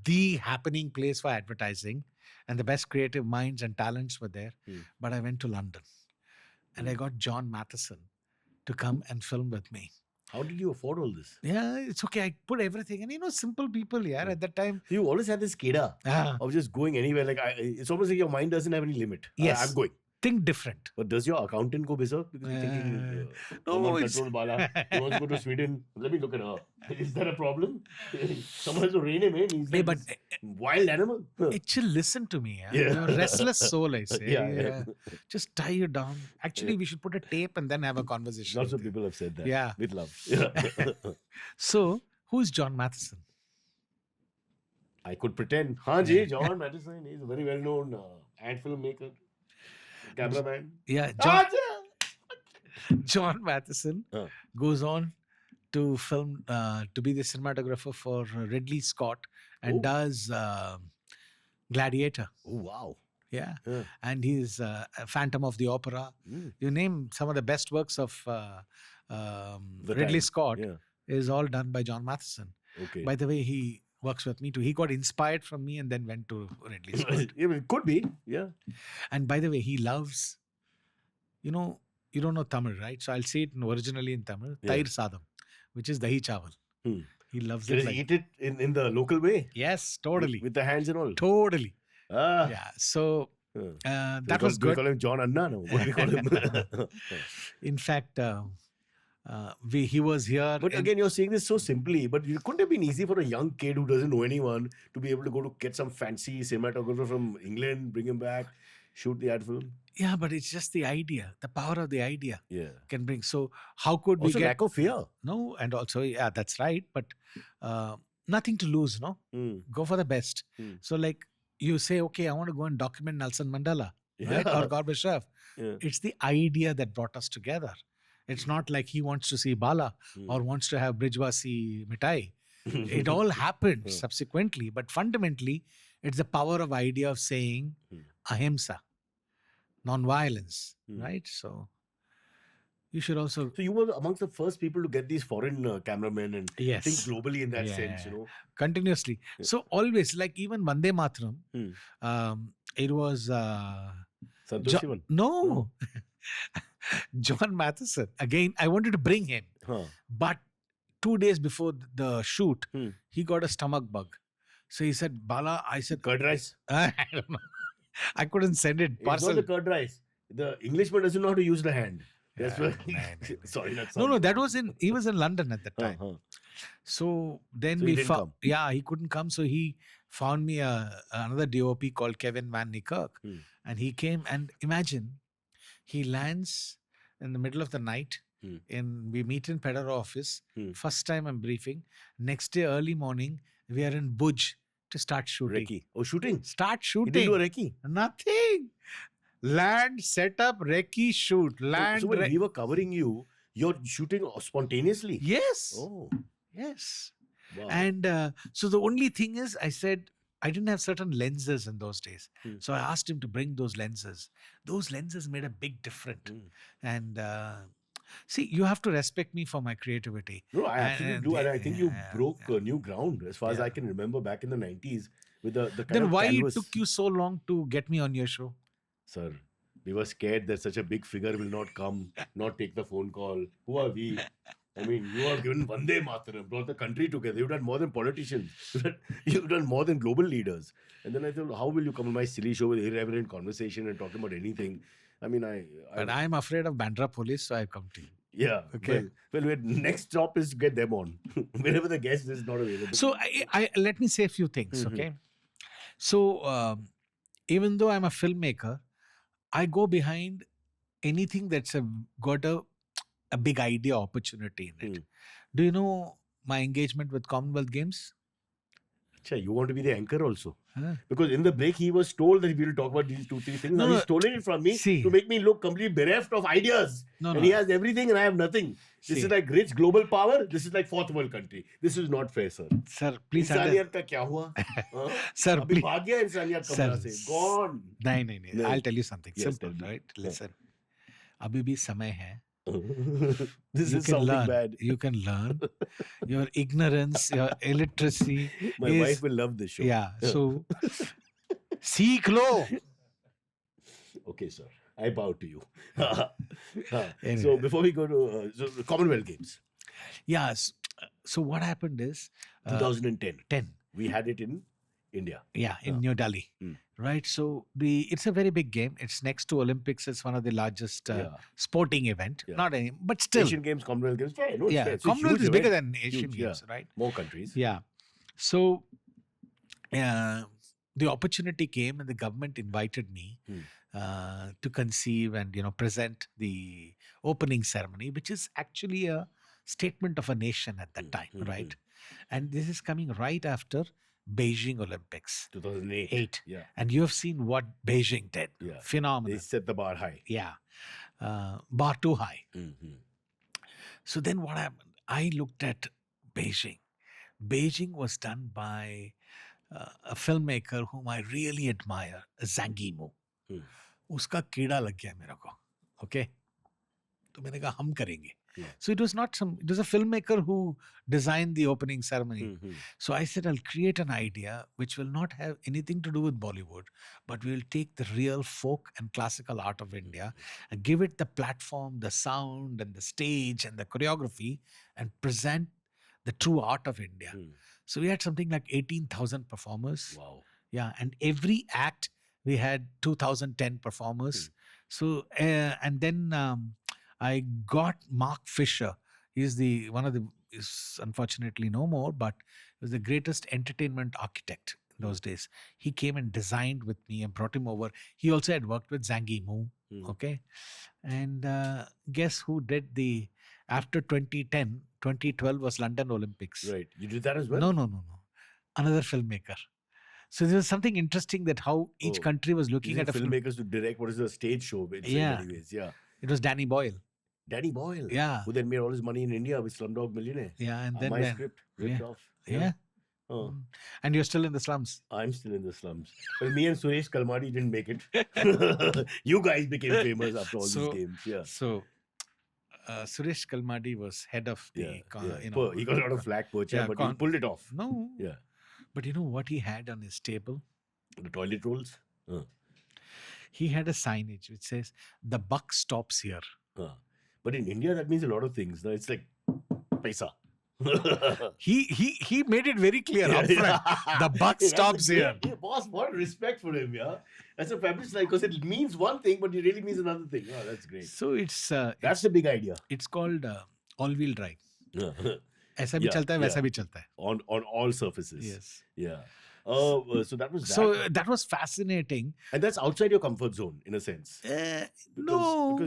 the happening place for advertising, and the best creative minds and talents were there. But I went to London, and I got John Matheson to come and film with me. How did you afford all this? Yeah, it's okay. I put everything, and simple people. Yeah, at that time, you always had this keda of just going anywhere. Like it's almost like your mind doesn't have any limit. Yes, I'm going. Think different. But does your accountant go berserk? Because you're thinking, no, control Bala. He wants to go to Sweden. Let me look at her. Is that a problem? Someone has to rein him in. He's like wild animal. Actually, listen to me. You're a restless soul, I say. Just tie you down. Actually, we should put a tape and then have a conversation. Lots of people have said that. Yeah. With love. So, who's John Matheson? I could pretend. Ji, John Matheson. He's a very well-known ad filmmaker. Cameraman. Yeah, John Matheson goes on to film, to be the cinematographer for Ridley Scott and does Gladiator. Oh, wow. Yeah. And he's Phantom of the Opera. You name some of the best works of Ridley Scott is all done by John Matheson. Okay. By the way, he works with me too. He got inspired from me and then went to Ridley Scott. It could be, yeah. And by the way, he loves, you don't know Tamil, right? So I'll say it originally in Tamil, Thair Sadam, which is dahi chawal. He loves it. Does he eat it in the local way? Yes, totally. With the hands and all? Totally. Yeah, so that was good. We call him John Anna now. What do we call him? In fact, he was here. But again, you're saying this so simply, but it couldn't have been easy for a young kid who doesn't know anyone to be able to go to get some fancy cinematographer from England, bring him back, shoot the ad film. Yeah, but it's just the idea, the power of the idea can bring. So how could also we get... lack of fear. No, and also, yeah, that's right. But nothing to lose, no? Mm. Go for the best. Mm. So like you say, okay, I want to go and document Nelson Mandela, right? Or Gorbachev. Yeah. It's the idea that brought us together. It's not like he wants to see Bala or wants to have Brijwasi Mithai. It all happened subsequently, but fundamentally, it's the power of idea of saying ahimsa, non-violence, right? So you should also... So you were amongst the first people to get these foreign cameramen and Yes. think globally in that sense, you know. Continuously. So always, like even Vande Mataram, it was... Santosh Sivan? No. John Matheson. Again, I wanted to bring him. But 2 days before the shoot, he got a stomach bug. So he said, Bala, I said... Curd rice? I don't know. I couldn't send it It's parcel. not the curd rice. The Englishman doesn't know how to use the hand. That's why. Sorry, that's No, that was he was in London at that time. So then So he didn't come. Yeah, he couldn't come. So he found me another DOP called Kevin Van Niekerk. And he came, and imagine, he lands in the middle of the night. We meet in Pedder office. First time I'm briefing. Next day, early morning, we are in Bhuj to start shooting. Recce. Oh, shooting? Start shooting. He didn't do a recce? Nothing. Land, set up, recce, shoot. Land. So when we were covering you, you're shooting spontaneously? Yes. Oh. Yes. Wow. And so the only thing is, I said, I didn't have certain lenses in those days. So I asked him to bring those lenses. Those lenses made a big difference. And see, you have to respect me for my creativity. No, I absolutely do. And I think you broke new ground as far as I can remember back in the 90s with the kind then of why canvas. it took you so long to get me on your show? Sir, we were scared that such a big figure will not come, not take the phone call. Who are we? I mean, you have given Vande Mataram, brought the country together. You've done more than politicians. You've done more than global leaders. And then I thought, how will you come on my silly show with irreverent conversation and talking about anything? I mean, But I'm afraid of Bandra police, so I've come to you. Yeah. Okay. Well, next stop is to get them on. Whenever the guest is not available. So I let me say a few things, okay? So even though I'm a filmmaker, I go behind anything that's got a big idea opportunity in it. Do you know my engagement with Commonwealth Games? Achha, you want to be the anchor also? Huh? Because in the break, he was told that we will talk about these 2-3 things. No, and no. he's stolen it from me to make me look completely bereft of ideas. No, He has everything and I have nothing. This is like rich global power. This is like fourth world country. This is not fair, sir. Sir, please इंसानियत का क्या हुआ? Sir, अभी please. भाग गया इंसानियत कमरा से. Gone. नहीं. I'll tell you something Yes, simple, tell me. right? Listen. अभी भी समय है. This You is can sounding learn. bad. You can learn. Your ignorance, your illiteracy. My wife will love this show. Yeah. So, seek lo. Okay, sir. I bow to you. Anyway. So before we go to the Commonwealth Games, Yes. So what happened is 2010, 10. we had it in India. Yeah, in New Delhi. Right. So it's a very big game. It's next to Olympics. It's one of the largest sporting event. Not any, but still. Asian Games, Commonwealth Games. Yeah, no, it's fair. It's a Commonwealth huge is bigger event. than Asian Huge, Games, right? More countries. Yeah. So the opportunity came and the government invited me to conceive and present the opening ceremony, which is actually a statement of a nation at that time, right? And this is coming right after Beijing Olympics. 2008. Yeah. And you have seen what Beijing did. Yeah. Phenomenal. They set the bar high. Yeah. Bar too high. So then what happened? I looked at Beijing. Beijing was done by a filmmaker whom I really admire, Zhang Yimou. उसका कीड़ा लग गया मेरे को. Okay? तो मैंने कहा हम करेंगे. So it was a filmmaker who designed the opening ceremony. So I said, I'll create an idea which will not have anything to do with Bollywood, but we'll take the real folk and classical art of India and give it the platform, the sound and the stage and the choreography and present the true art of India. So we had something like 18,000 performers. Wow. Yeah. And every act, we had 2,010 performers. So, and then I got Mark Fisher. He's is unfortunately no more, but he was the greatest entertainment architect in those days. He came and designed with me and brought him over. He also had worked with Zhang Yimou. Okay. And guess who did after 2010, 2012 was London Olympics. Right. You did that as well? No. Another filmmaker. So there was something interesting that how each country was looking at a film. Filmmakers to direct what is a stage show in many ways. Yeah. It was Danny Boyle. Danny Boyle. Yeah. Who then made all his money in India with Slumdog Millionaire. Yeah, and then my script ripped off. Yeah. Oh. And you're still in the slums. I'm still in the slums. Well, me and Suresh Kalmadi didn't make it. You guys became famous after all these games. Yeah. So Suresh Kalmadi was head of the, he got a lot of flack, but he pulled it off. No. Yeah. But you know what he had on his table? The toilet rolls? He had a signage which says, "The buck stops here." But in India, that means a lot of things. It's like, paisa. He made it very clear upfront. The buck stops here. Yeah, boss, what respect for him, yeah. That's a fabulous line because it means one thing, but it really means another thing. Oh, that's great. So it's that's the big idea. It's called all-wheel drive. ऐसा भी चलता है, वैसा भी चलता है. On all surfaces. Yes. Yeah. So that was that. So that was fascinating. And that's outside your comfort zone in a sense. No,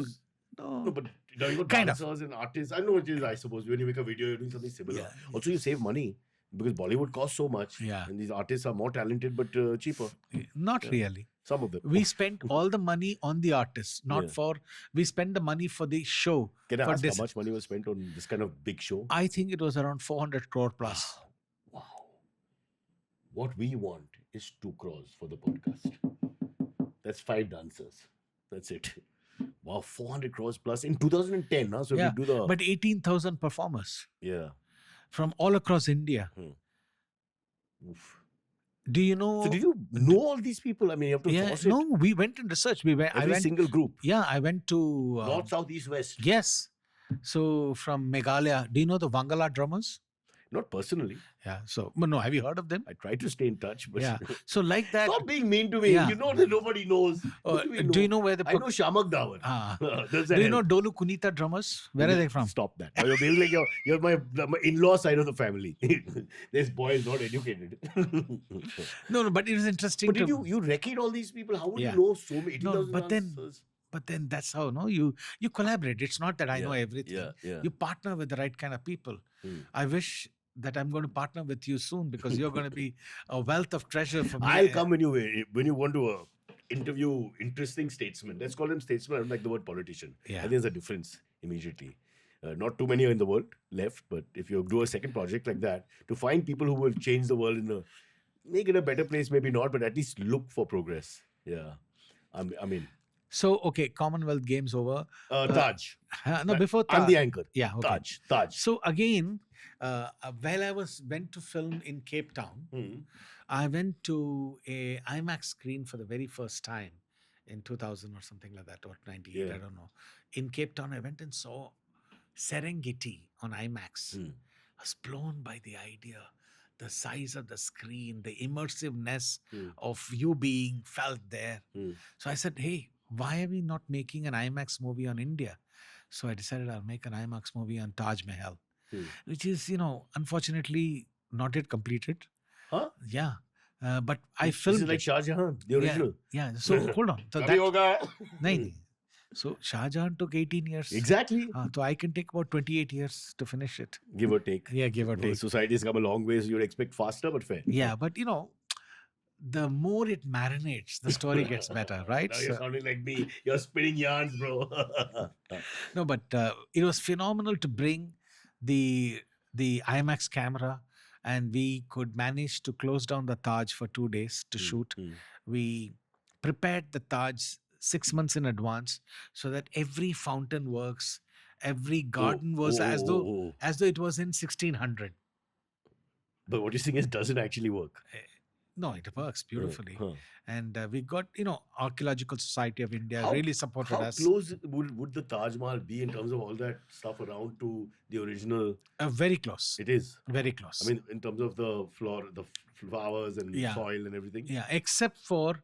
but you got dancers and artists. I know it is, I suppose. When you make a video, you're doing something similar. Yeah. Also, you save money because Bollywood costs so much. Yeah. And these artists are more talented but cheaper. Not really. Some of them. We spent all the money on the artists, not for... We spent the money for the show. Can I ask how much money was spent on this kind of big show? I think it was around 400 crore plus. Wow. What we want is 2 crores for the podcast. That's 5 dancers. That's it. Wow, 400 crores plus in 2010. Huh? So yeah, we do the... but 18,000 performers. Yeah. From all across India. Oof. Do you know... So did you know all these people? I mean, you have to source it. No, we went and researched. Every single group? Yeah, I went to... North, South, East, West? Yes. So from Meghalaya, do you know the Wangala drummers? Not personally. Yeah. So, no, have you heard of them? I try to stay in touch. But yeah. So like that. Stop being mean to me. Yeah. You know that nobody knows. Do you know where the... I know Shamak Dawar. Do you know Dolu Kunita drummers? Where are they from? Stop that. You're being like you're my in-law side of the family. There's boys not educated. No, but it was interesting. But did you reckon all these people? How would you know so many? No, but then that's how you collaborate. It's not that I know everything. Yeah. You partner with the right kind of people. I wish that I'm going to partner with you soon because you're going to be a wealth of treasure for me. I'll come when you want to interview interesting statesmen. Let's call them statesmen. I don't like the word politician. Yeah. I think there's a difference immediately. Not too many are in the world left, but if you do a second project like that, to find people who will change the world make it a better place, maybe not, but at least look for progress. Yeah. I mean. So, okay, Commonwealth Games over. Taj. No, before Taj. I'm the anchor. Yeah, okay. Taj. So, again, while I went to film in Cape Town, I went to a IMAX screen for the very first time in 2000 or something like that, or 98, I don't know. In Cape Town, I went and saw Serengeti on IMAX. I was blown by the idea, the size of the screen, the immersiveness of you being felt there. So I said, hey, why are we not making an IMAX movie on India? So I decided I'll make an IMAX movie on Taj Mahal, which is, unfortunately not yet completed. Huh? Yeah. But I filmed it. Like Shah Jahan, the original. Yeah. So hold on. So So Shah Jahan took 18 years. Exactly. So I can take about 28 years to finish it. Give or take. Yeah, give or take. Society has come a long way, so you'd expect faster, but fair. Yeah, but the more it marinates, the story gets better, right? Now you're sounding like me. You're spinning yarns, bro. No, but it was phenomenal to bring the IMAX camera, and we could manage to close down the Taj for 2 days to shoot. We prepared the Taj 6 months in advance so that every fountain works, every garden was as though it was in 1600. But what you're saying is, does it actually work? No, it works beautifully. And we got, Archaeological Society of India really supported us. How close would the Taj Mahal be in terms of all that stuff around to the original? Very close. It is? Very close. I mean, in terms of the flowers and soil and everything? Yeah, except for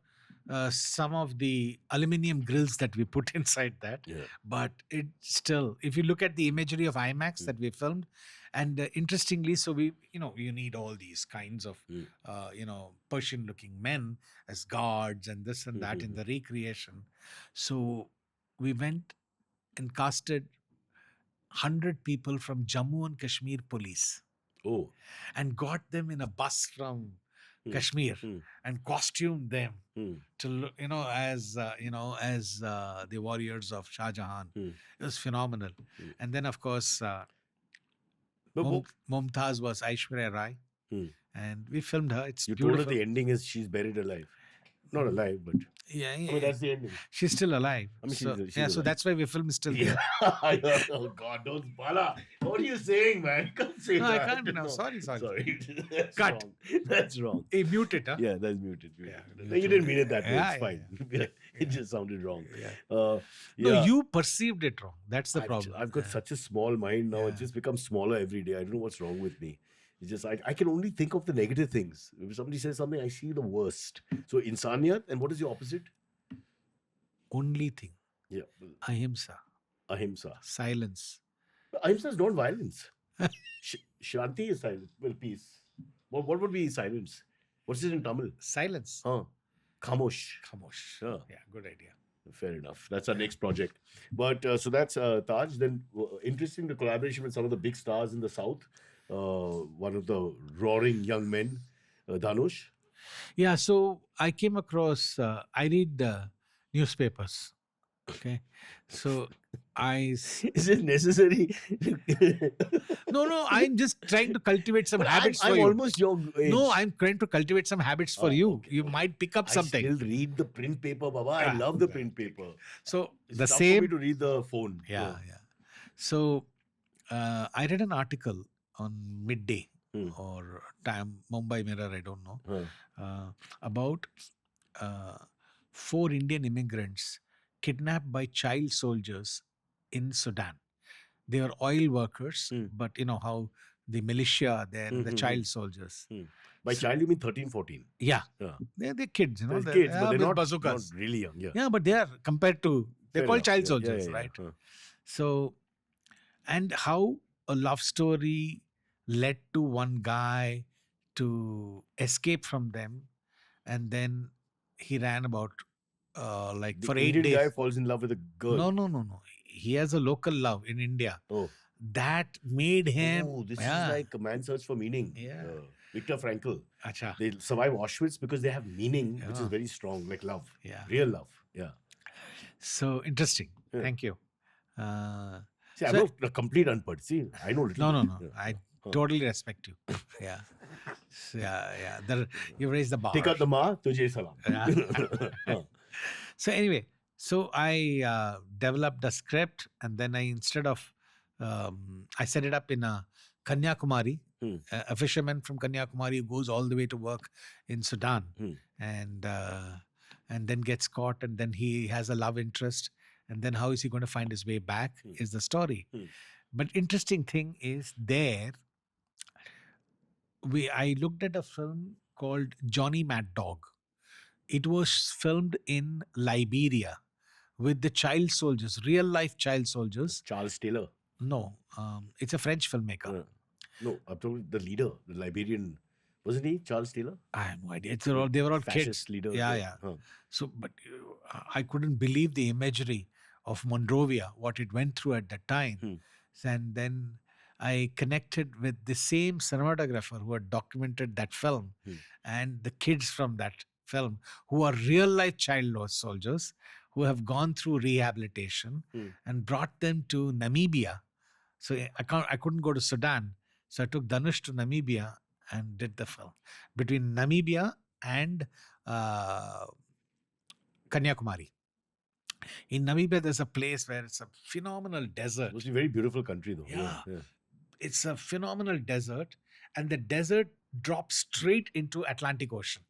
some of the aluminium grills that we put inside that. Yeah. But it still, if you look at the imagery of IMAX that we filmed, and interestingly, so we, you need all these kinds of, Persian-looking men as guards and this and that in the recreation. So we went and casted 100 people from Jammu and Kashmir police Oh. and got them in a bus from Hmm. Kashmir Hmm. and costumed them Hmm. to look, as the warriors of Shah Jahan. Hmm. It was phenomenal. Hmm. And then, of course, But Mumtaz was Aishwarya Rai, and we filmed her. It's you beautiful. told her the ending is she's buried alive. Not alive, but Yeah, I mean, that's the ending. she's still alive. I mean, so, she's so alive. that's why we filmed still Yeah. there. Oh God, don't Bala. What are you saying, man? You can't say No, I that. can't now. Sorry. That's Cut. wrong. That's wrong. Hey, mute it, huh? Yeah, that's muted. Yeah, No, you didn't mean it that way. Yeah, It's fine. It just sounded wrong. Yeah. Yeah. No, you perceived it wrong. That's the problem. I've got such a small mind now. It just becomes smaller every day. I don't know what's wrong with me. It's just I can only think of the negative things. If somebody says something, I see the worst. So insaniyat, and what is the opposite? Only thing. Yeah. Ahimsa. Ahimsa. Silence. Ahimsa is not violence. Shanti is silence. Well, peace. What would be silence? What's it in Tamil? Silence. Khamosh. Khamosh. Yeah. Yeah, good idea. Fair enough. That's our next project. But so that's Taj. Then interesting the collaboration with some of the big stars in the South. One of the roaring young men, Dhanush. Yeah, so I came across, I read newspapers. Okay. So Is it necessary? No, I'm just trying to cultivate some habits for I'm you. almost your age. No, I'm trying to cultivate some habits for you. Okay. You might pick up something. I still read the print paper, Baba. I love the print paper. So It's the tough same. for me to read the phone. Yeah. So I read an article on Midday or Time, Mumbai Mirror, I don't know, about 4 Indian immigrants kidnapped by child soldiers in Sudan. They were oil workers, but you know how the militia are there, the child soldiers. By child, you mean 13, 14? Yeah. They're kids, They're kids, but they're with not bazookas. really young. Yeah. Yeah, but they are compared to, they're Fair called enough. child Yeah, soldiers, yeah. right? So, and how a love story led to one guy to escape from them, and then he ran about The for 8 Indian days. guy falls in love with a girl. No. He has a local love in India. Oh. That made him. Oh, this is like a man's search for meaning. Yeah. Viktor Frankl. Acha. They survive Auschwitz because they have meaning, which Yeah. is very strong, like love. Yeah. Real love. Yeah. So interesting. Yeah. Thank you. See, I'm not a complete unpad. See, I know little. No. bit. I totally respect you. Yeah. You raised the bar. Take out the ma, tujhe salam. Yeah. So anyway, I developed a script, and then instead of I set it up in Kanyakumari. A fisherman from Kanyakumari who goes all the way to work in Sudan, and then gets caught, and then he has a love interest, and then how is he going to find his way back is the story. But interesting thing is there. I looked at a film called Johnny Mad Dog. It was filmed in Liberia with the child soldiers, real life child soldiers. Charles Taylor. No, it's a French filmmaker. No, I'm talking the leader, the Liberian. Wasn't he Charles Taylor? I have no idea. They were all Fascist kids. leader. Yeah. So, but I couldn't believe the imagery of Monrovia, what it went through at that time. And then I connected with the same cinematographer who had documented that film and the kids from that film who are real life child soldiers who have gone through rehabilitation and brought them to Namibia. So I couldn't go to Sudan. So I took Dhanush to Namibia and did the film. Between Namibia and Kanyakumari. In Namibia, there's a place where it's a phenomenal desert. It's a very beautiful country, though. Yeah. Yeah. It's a phenomenal desert, and the desert drops straight into Atlantic Ocean.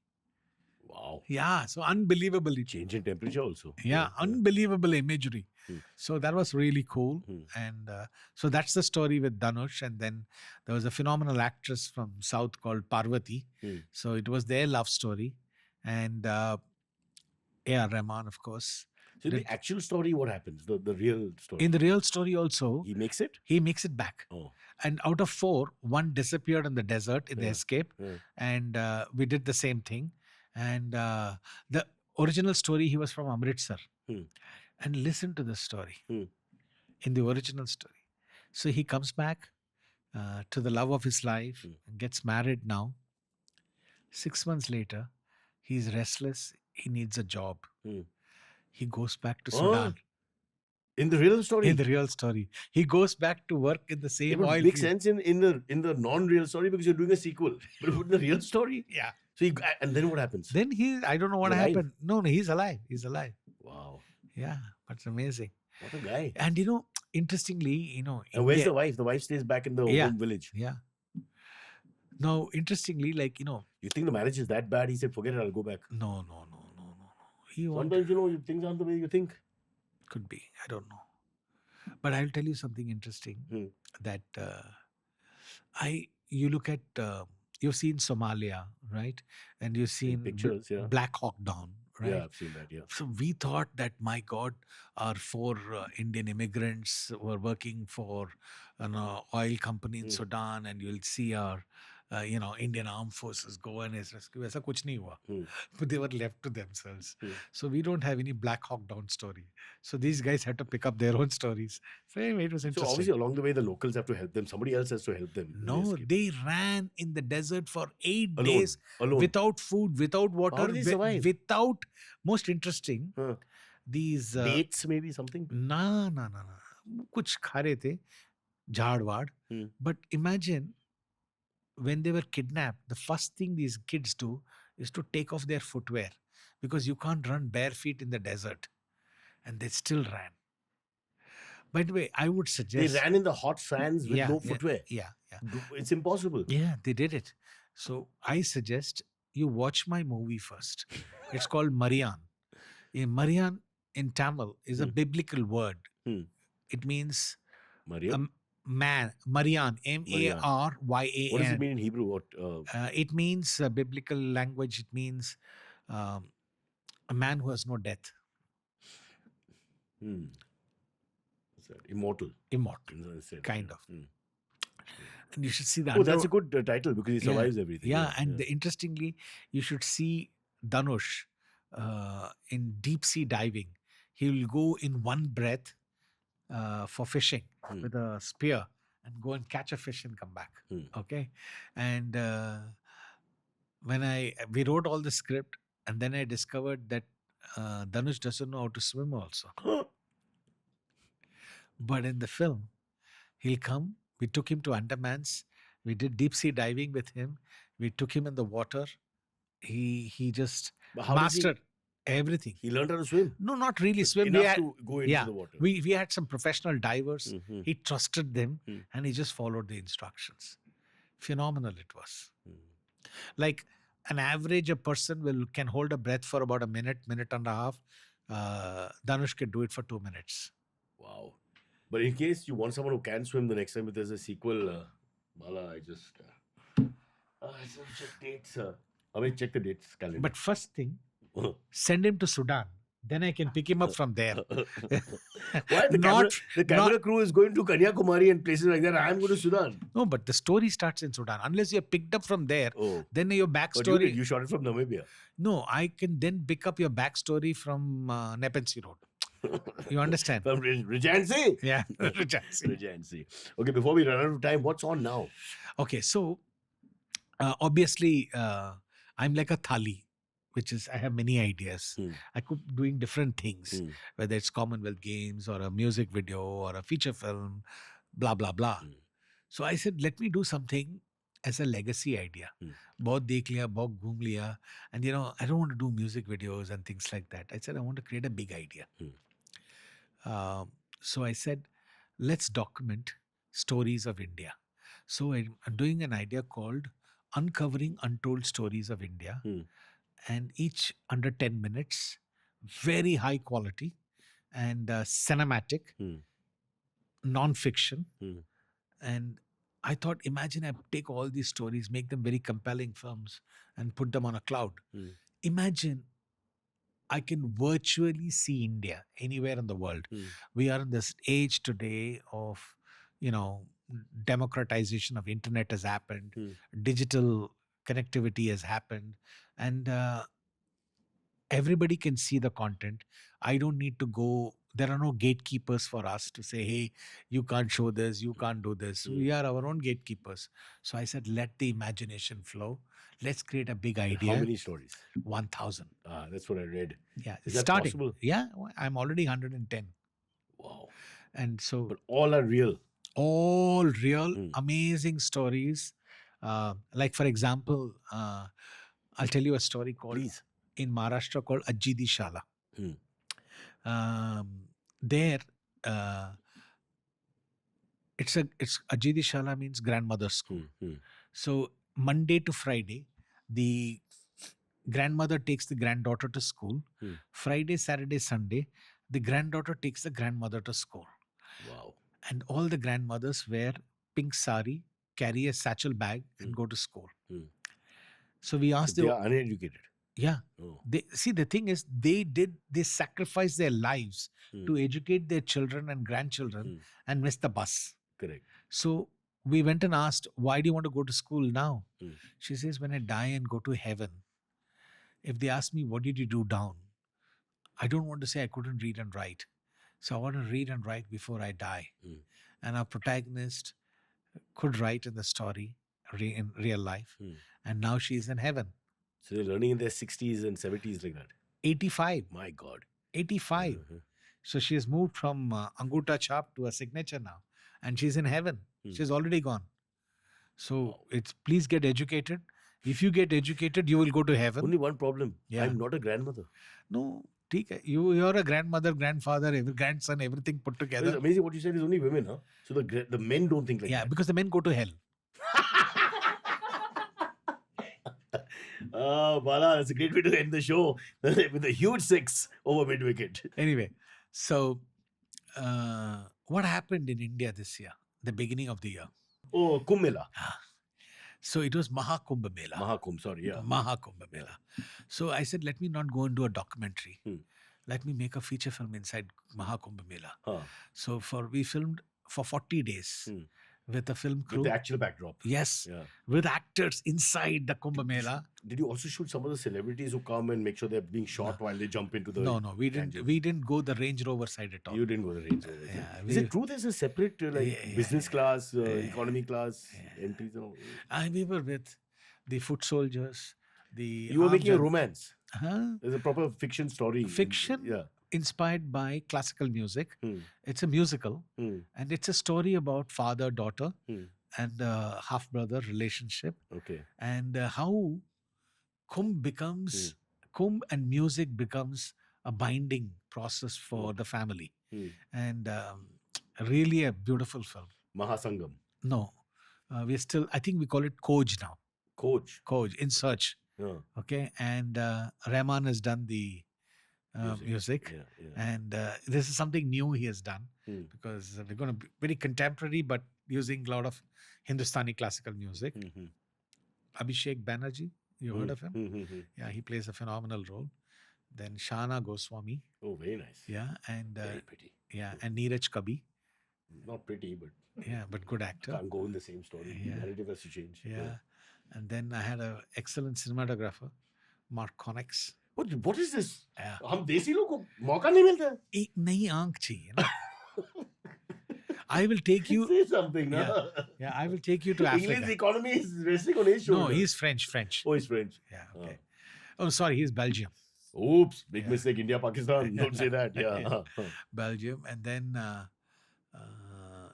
Wow. Yeah, so unbelievably. Change in temperature also. Yeah, unbelievable imagery. So that was really cool. And so that's the story with Dhanush. And then there was a phenomenal actress from South called Parvati. So it was their love story. And Rahman, of course. So the actual story, what happens? The real story. In the real story also, He makes it? he makes it back. Oh. And out of 4, 1 disappeared in the desert in the escape. And we did the same thing. And the original story, he was from Amritsar. And listen to the story in the original story. So he comes back to the love of his life, gets married now. 6 months later, he's restless. He needs a job. He goes back to Sudan. In the real story? In the real story. He goes back to work in the It same would oil make field. sense in the non-real story because you're doing a sequel. But in the real story? Yeah. So and then what happens? Then I don't know what He's alive? happened. No, he's alive. He's alive. Wow. Yeah, but it's amazing. What a guy. And interestingly, And where's India- the wife? The wife stays back in the home village. Yeah. Now, interestingly, You think the marriage is that bad? He said, forget it, I'll go back. No. He wanted, Sometimes, things aren't the way you think. could be. I don't know. But I'll tell you something interesting that you look at, you've seen Somalia, right? And you've seen pictures, yeah. Black Hawk Down, right? Yeah, I've seen that, yeah. So we thought that, my God, our 4 Indian immigrants were working for an oil company in Sudan, and you'll see our, Indian armed forces go and rescue. Aisa kuch nahi hua. But they were left to themselves. So we don't have any Black Hawk Down story. So these guys had to pick up their own stories. So anyway, it was So interesting. obviously along the way, the locals have to help them. Somebody else has to help them. No, they ran in the desert for 8 Alone. days Alone. without food, without water, How did they survive? without, most interesting, these... Dates maybe, something? ना. कुछ खा रहे थे, झाड़ वाड़. But imagine, when they were kidnapped, the first thing these kids do is to take off their footwear because you can't run bare feet in the desert. And they still ran. By the way, I would suggest... They ran in the hot sands with no footwear. Yeah. It's impossible. Yeah, they did it. So I suggest you watch my movie first. It's called Marian. Marian in Tamil is a biblical word. It means Maria? man. Marian, Maryan. What does it mean in Hebrew? It means biblical language. It means a man who has no death. Immortal. Kind of. And you should see the that's a good title because he survives everything. Yeah, and interestingly, you should see Dhanush in deep sea diving. He will go in one breath for fishing with a spear and go and catch a fish and come back. Okay, and when we wrote all the script, and then I discovered that Dhanush doesn't know how to swim also. But in the film, he'll come. We took him to Andamans. We did deep sea diving with him. We took him in the water. He just mastered everything. He learned how to swim? No, not really swim. Enough to go into the water. We had some professional divers. He trusted them and he just followed the instructions. Phenomenal it was. Like an average, a person can hold a breath for about a minute and a half. Dhanush can do it for 2 minutes. Wow. But in case you want someone who can swim the next time if there's a sequel, Bala, I just... check dates. Check the dates calendar. But first thing, send him to Sudan. Then I can pick him up from there. Why? The camera crew is going to Kanyakumari and places like that. I'm going to Sudan. No, but the story starts in Sudan. Unless you're picked up from there, then your backstory... But you shot it from Namibia. No, I can then pick up your backstory from Nepensi Road. You understand? From Regency? Yeah, Regency. Regency. Okay, before we run out of time, what's on now? Okay, so obviously I'm like a thali, which is I have many ideas. I could doing different things, whether it's Commonwealth Games or a music video or a feature film, blah, blah, blah. So I said, let me do something as a legacy idea. Bahut dekh liya, bahut ghum liya. And I don't want to do music videos and things like that. I said, I want to create a big idea. So I said, let's document stories of India. So I'm doing an idea called Uncovering Untold Stories of India. And each under 10 minutes, very high quality and cinematic, non-fiction. And I thought, imagine I take all these stories, make them very compelling films and put them on a cloud. Imagine I can virtually see India anywhere in the world. We are in this age today of, democratization of internet has happened. Digital connectivity has happened. And everybody can see the content. I don't need to go. There are no gatekeepers for us to say, hey, you can't show this, you can't do this. We are our own gatekeepers. So I said, let the imagination flow. Let's create a big idea. How many stories? 1,000. That's what I read. Yeah, Is it's that starting. possible? Yeah, I'm already 110. Wow. And so But all are real. all real, amazing stories. Like, for example, I'll tell you a story called Please. in Maharashtra called Ajidi Shala. Hmm. There, it's Ajidi Shala means grandmother's school. So Monday to Friday, the grandmother takes the granddaughter to school. Friday, Saturday, Sunday, the granddaughter takes the grandmother to school. Wow. And all the grandmothers wear pink sari, carry a satchel bag, and go to school. So we asked They are uneducated. Yeah. Oh. They see, the thing is, they sacrificed their lives to educate their children and grandchildren and miss the bus. Correct. So we went and asked, why do you want to go to school now? She says, when I die and go to heaven, if they ask me, what did you do down? I don't want to say I couldn't read and write. So I want to read and write before I die. And our protagonist could write in the story in real life. And now she's in heaven. So they're learning in their 60s and 70s like that. 85. My God. 85. So she has moved from Anguta Chap to a signature now. And she's in heaven. She's already gone. So it's, please get educated. If you get educated, you will go to heaven. Only one problem. Yeah. I'm not a grandmother. No, you're a grandmother, grandfather, grandson, everything put together. It's amazing what you said is only women, huh? So the men don't think like that. Yeah, because the men go to hell. Bala, that's a great way to end the show with a huge 6 over mid-wicket. Anyway, so what happened in India this year, the beginning of the year? Oh, Kumbh Mela. So it was Kumbh Mela. Mahakumbh, sorry, yeah. Kumbh Mela. So I said, let me not go and do a documentary. Let me make a feature film inside Kumbh Mela. So we filmed for 40 days. With a film crew. With the actual backdrop. Yes. Yeah. With actors inside the Kumbh Mela. Did you also shoot some of the celebrities who come and make sure they're being shot while they jump into the... No, we didn't go the Range Rover side at all. You didn't go the Range Rover. Yeah, is it true there's a separate business class, economy class entries and all? We were with the foot soldiers. You were making a romance. Huh? There's a proper fiction story. Fiction? Yeah. Inspired by classical music. It's a musical. And it's a story about father-daughter and half-brother relationship. Okay. And how Kumbh and music becomes a binding process for the family. And really a beautiful film. Mahasangam. No. We're still, I think we call it Koj now. Koj, In Search. Yeah. Okay. And Rahman has done the music. And this is something new he has done because we're going to be very contemporary but using a lot of Hindustani classical music. Abhishek Banerjee, you heard of him? Yeah, he plays a phenomenal role. Then Shana Goswami. Oh, very nice. Yeah, and very pretty. Yeah, and Neeraj Kabi. Not pretty, but yeah, but good actor. Can't go in the same story. Yeah. The narrative has to change. Yeah. And then I had an excellent cinematographer, Mark Connex. What is this? हम देसी लोग को मौका नहीं मिलता. एक नई आंख चाहिए ना. I will take you. Say something, no? Yeah, I will take you to Africa. English economy is resting on his shoulder. No, he's French. Oh, he's French. Yeah, okay. Oh, sorry, he's Belgium. Oops, big mistake. India, Pakistan. Don't say that. Yeah. Belgium. And then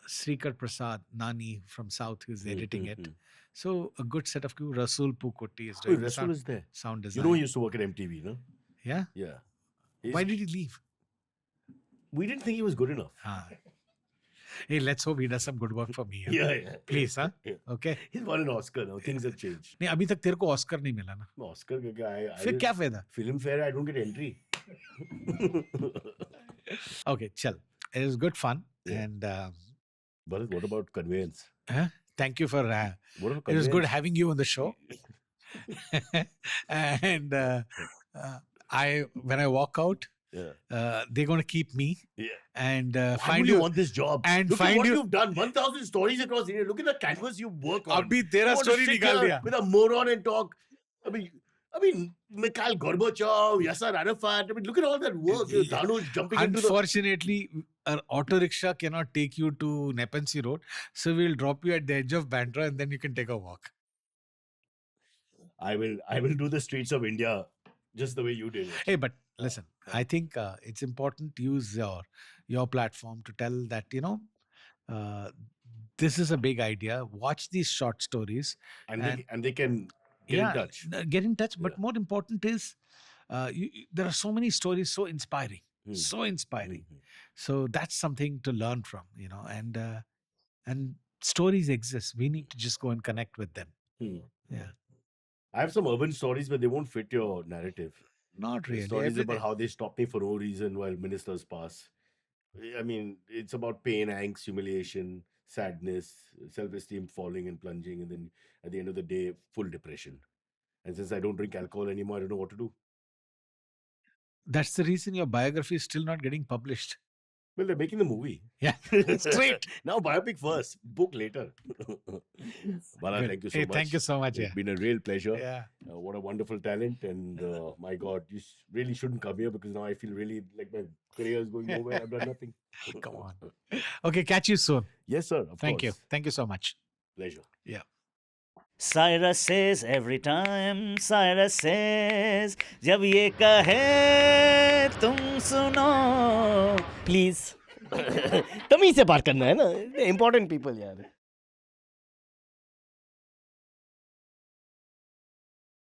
Srikar Prasad, Nani from South, who's editing it. So a good set of crew. Rasul Pukotti is doing Rasul is there. Sound design. You know he used to work at MTV, no? Yeah? Yeah. Why did he leave? We didn't think he was good enough. Hey, let's hope he does some good work for me. Yeah. Please, huh? Yeah. Okay. He's won an Oscar now. Things have changed. नहीं अभी तक तेरे को Oscar नहीं मिला ना. Oscar का क्या? फिर क्या फायदा? Filmfare, I don't get entry. Okay, chal. It was good fun. Yeah. And Bharat, what about conveyance? Thank you for. It was good having you on the show. And when I walk out. Yeah. They're going to keep me. Yeah. And find you want this job. And look find at what you. You've done 1,000 stories across India. Look at the canvas you work on. Abhi tera story nikal diya. With a moron and talk. I mean, I mean, Mikhail Gorbachev, Yasser Arafat. I mean, look at all that work. You know, Dhanush jumping into the... Unfortunately, an auto rickshaw cannot take you to Nepean Road, so we'll drop you at the edge of Bandra and then you can take a walk. I will do the streets of India just the way you did it. Hey, but listen, I think it's important to use your platform to tell that, this is a big idea. Watch these short stories. And they can get in touch. Get in touch. But more important is, there are so many stories so inspiring. So inspiring. So that's something to learn from, and stories exist. We need to just go and connect with them. Yeah. I have some urban stories, but they won't fit your narrative. Not really. Stories about how they stop me for no reason while ministers pass. I mean, it's about pain, angst, humiliation, sadness, self-esteem falling and plunging, and then at the end of the day, full depression. And since I don't drink alcohol anymore, I don't know what to do. That's the reason your biography is still not getting published. Well, they're making the movie. Yeah, straight. Now biopic first, book later. Bala, thank you so much. Thank you so much. It's been a real pleasure. Yeah. What a wonderful talent. And my God, you really shouldn't come here because now I feel really like my career is going nowhere. I've done nothing. Come on. Okay, catch you soon. Yes, sir. Of Thank course. you. Thank you so much. Pleasure. Yeah. Cyrus says every time, Cyrus says, जब ये कहे तुम सुनो, please. तमीज से बात करना है ना, important people यार.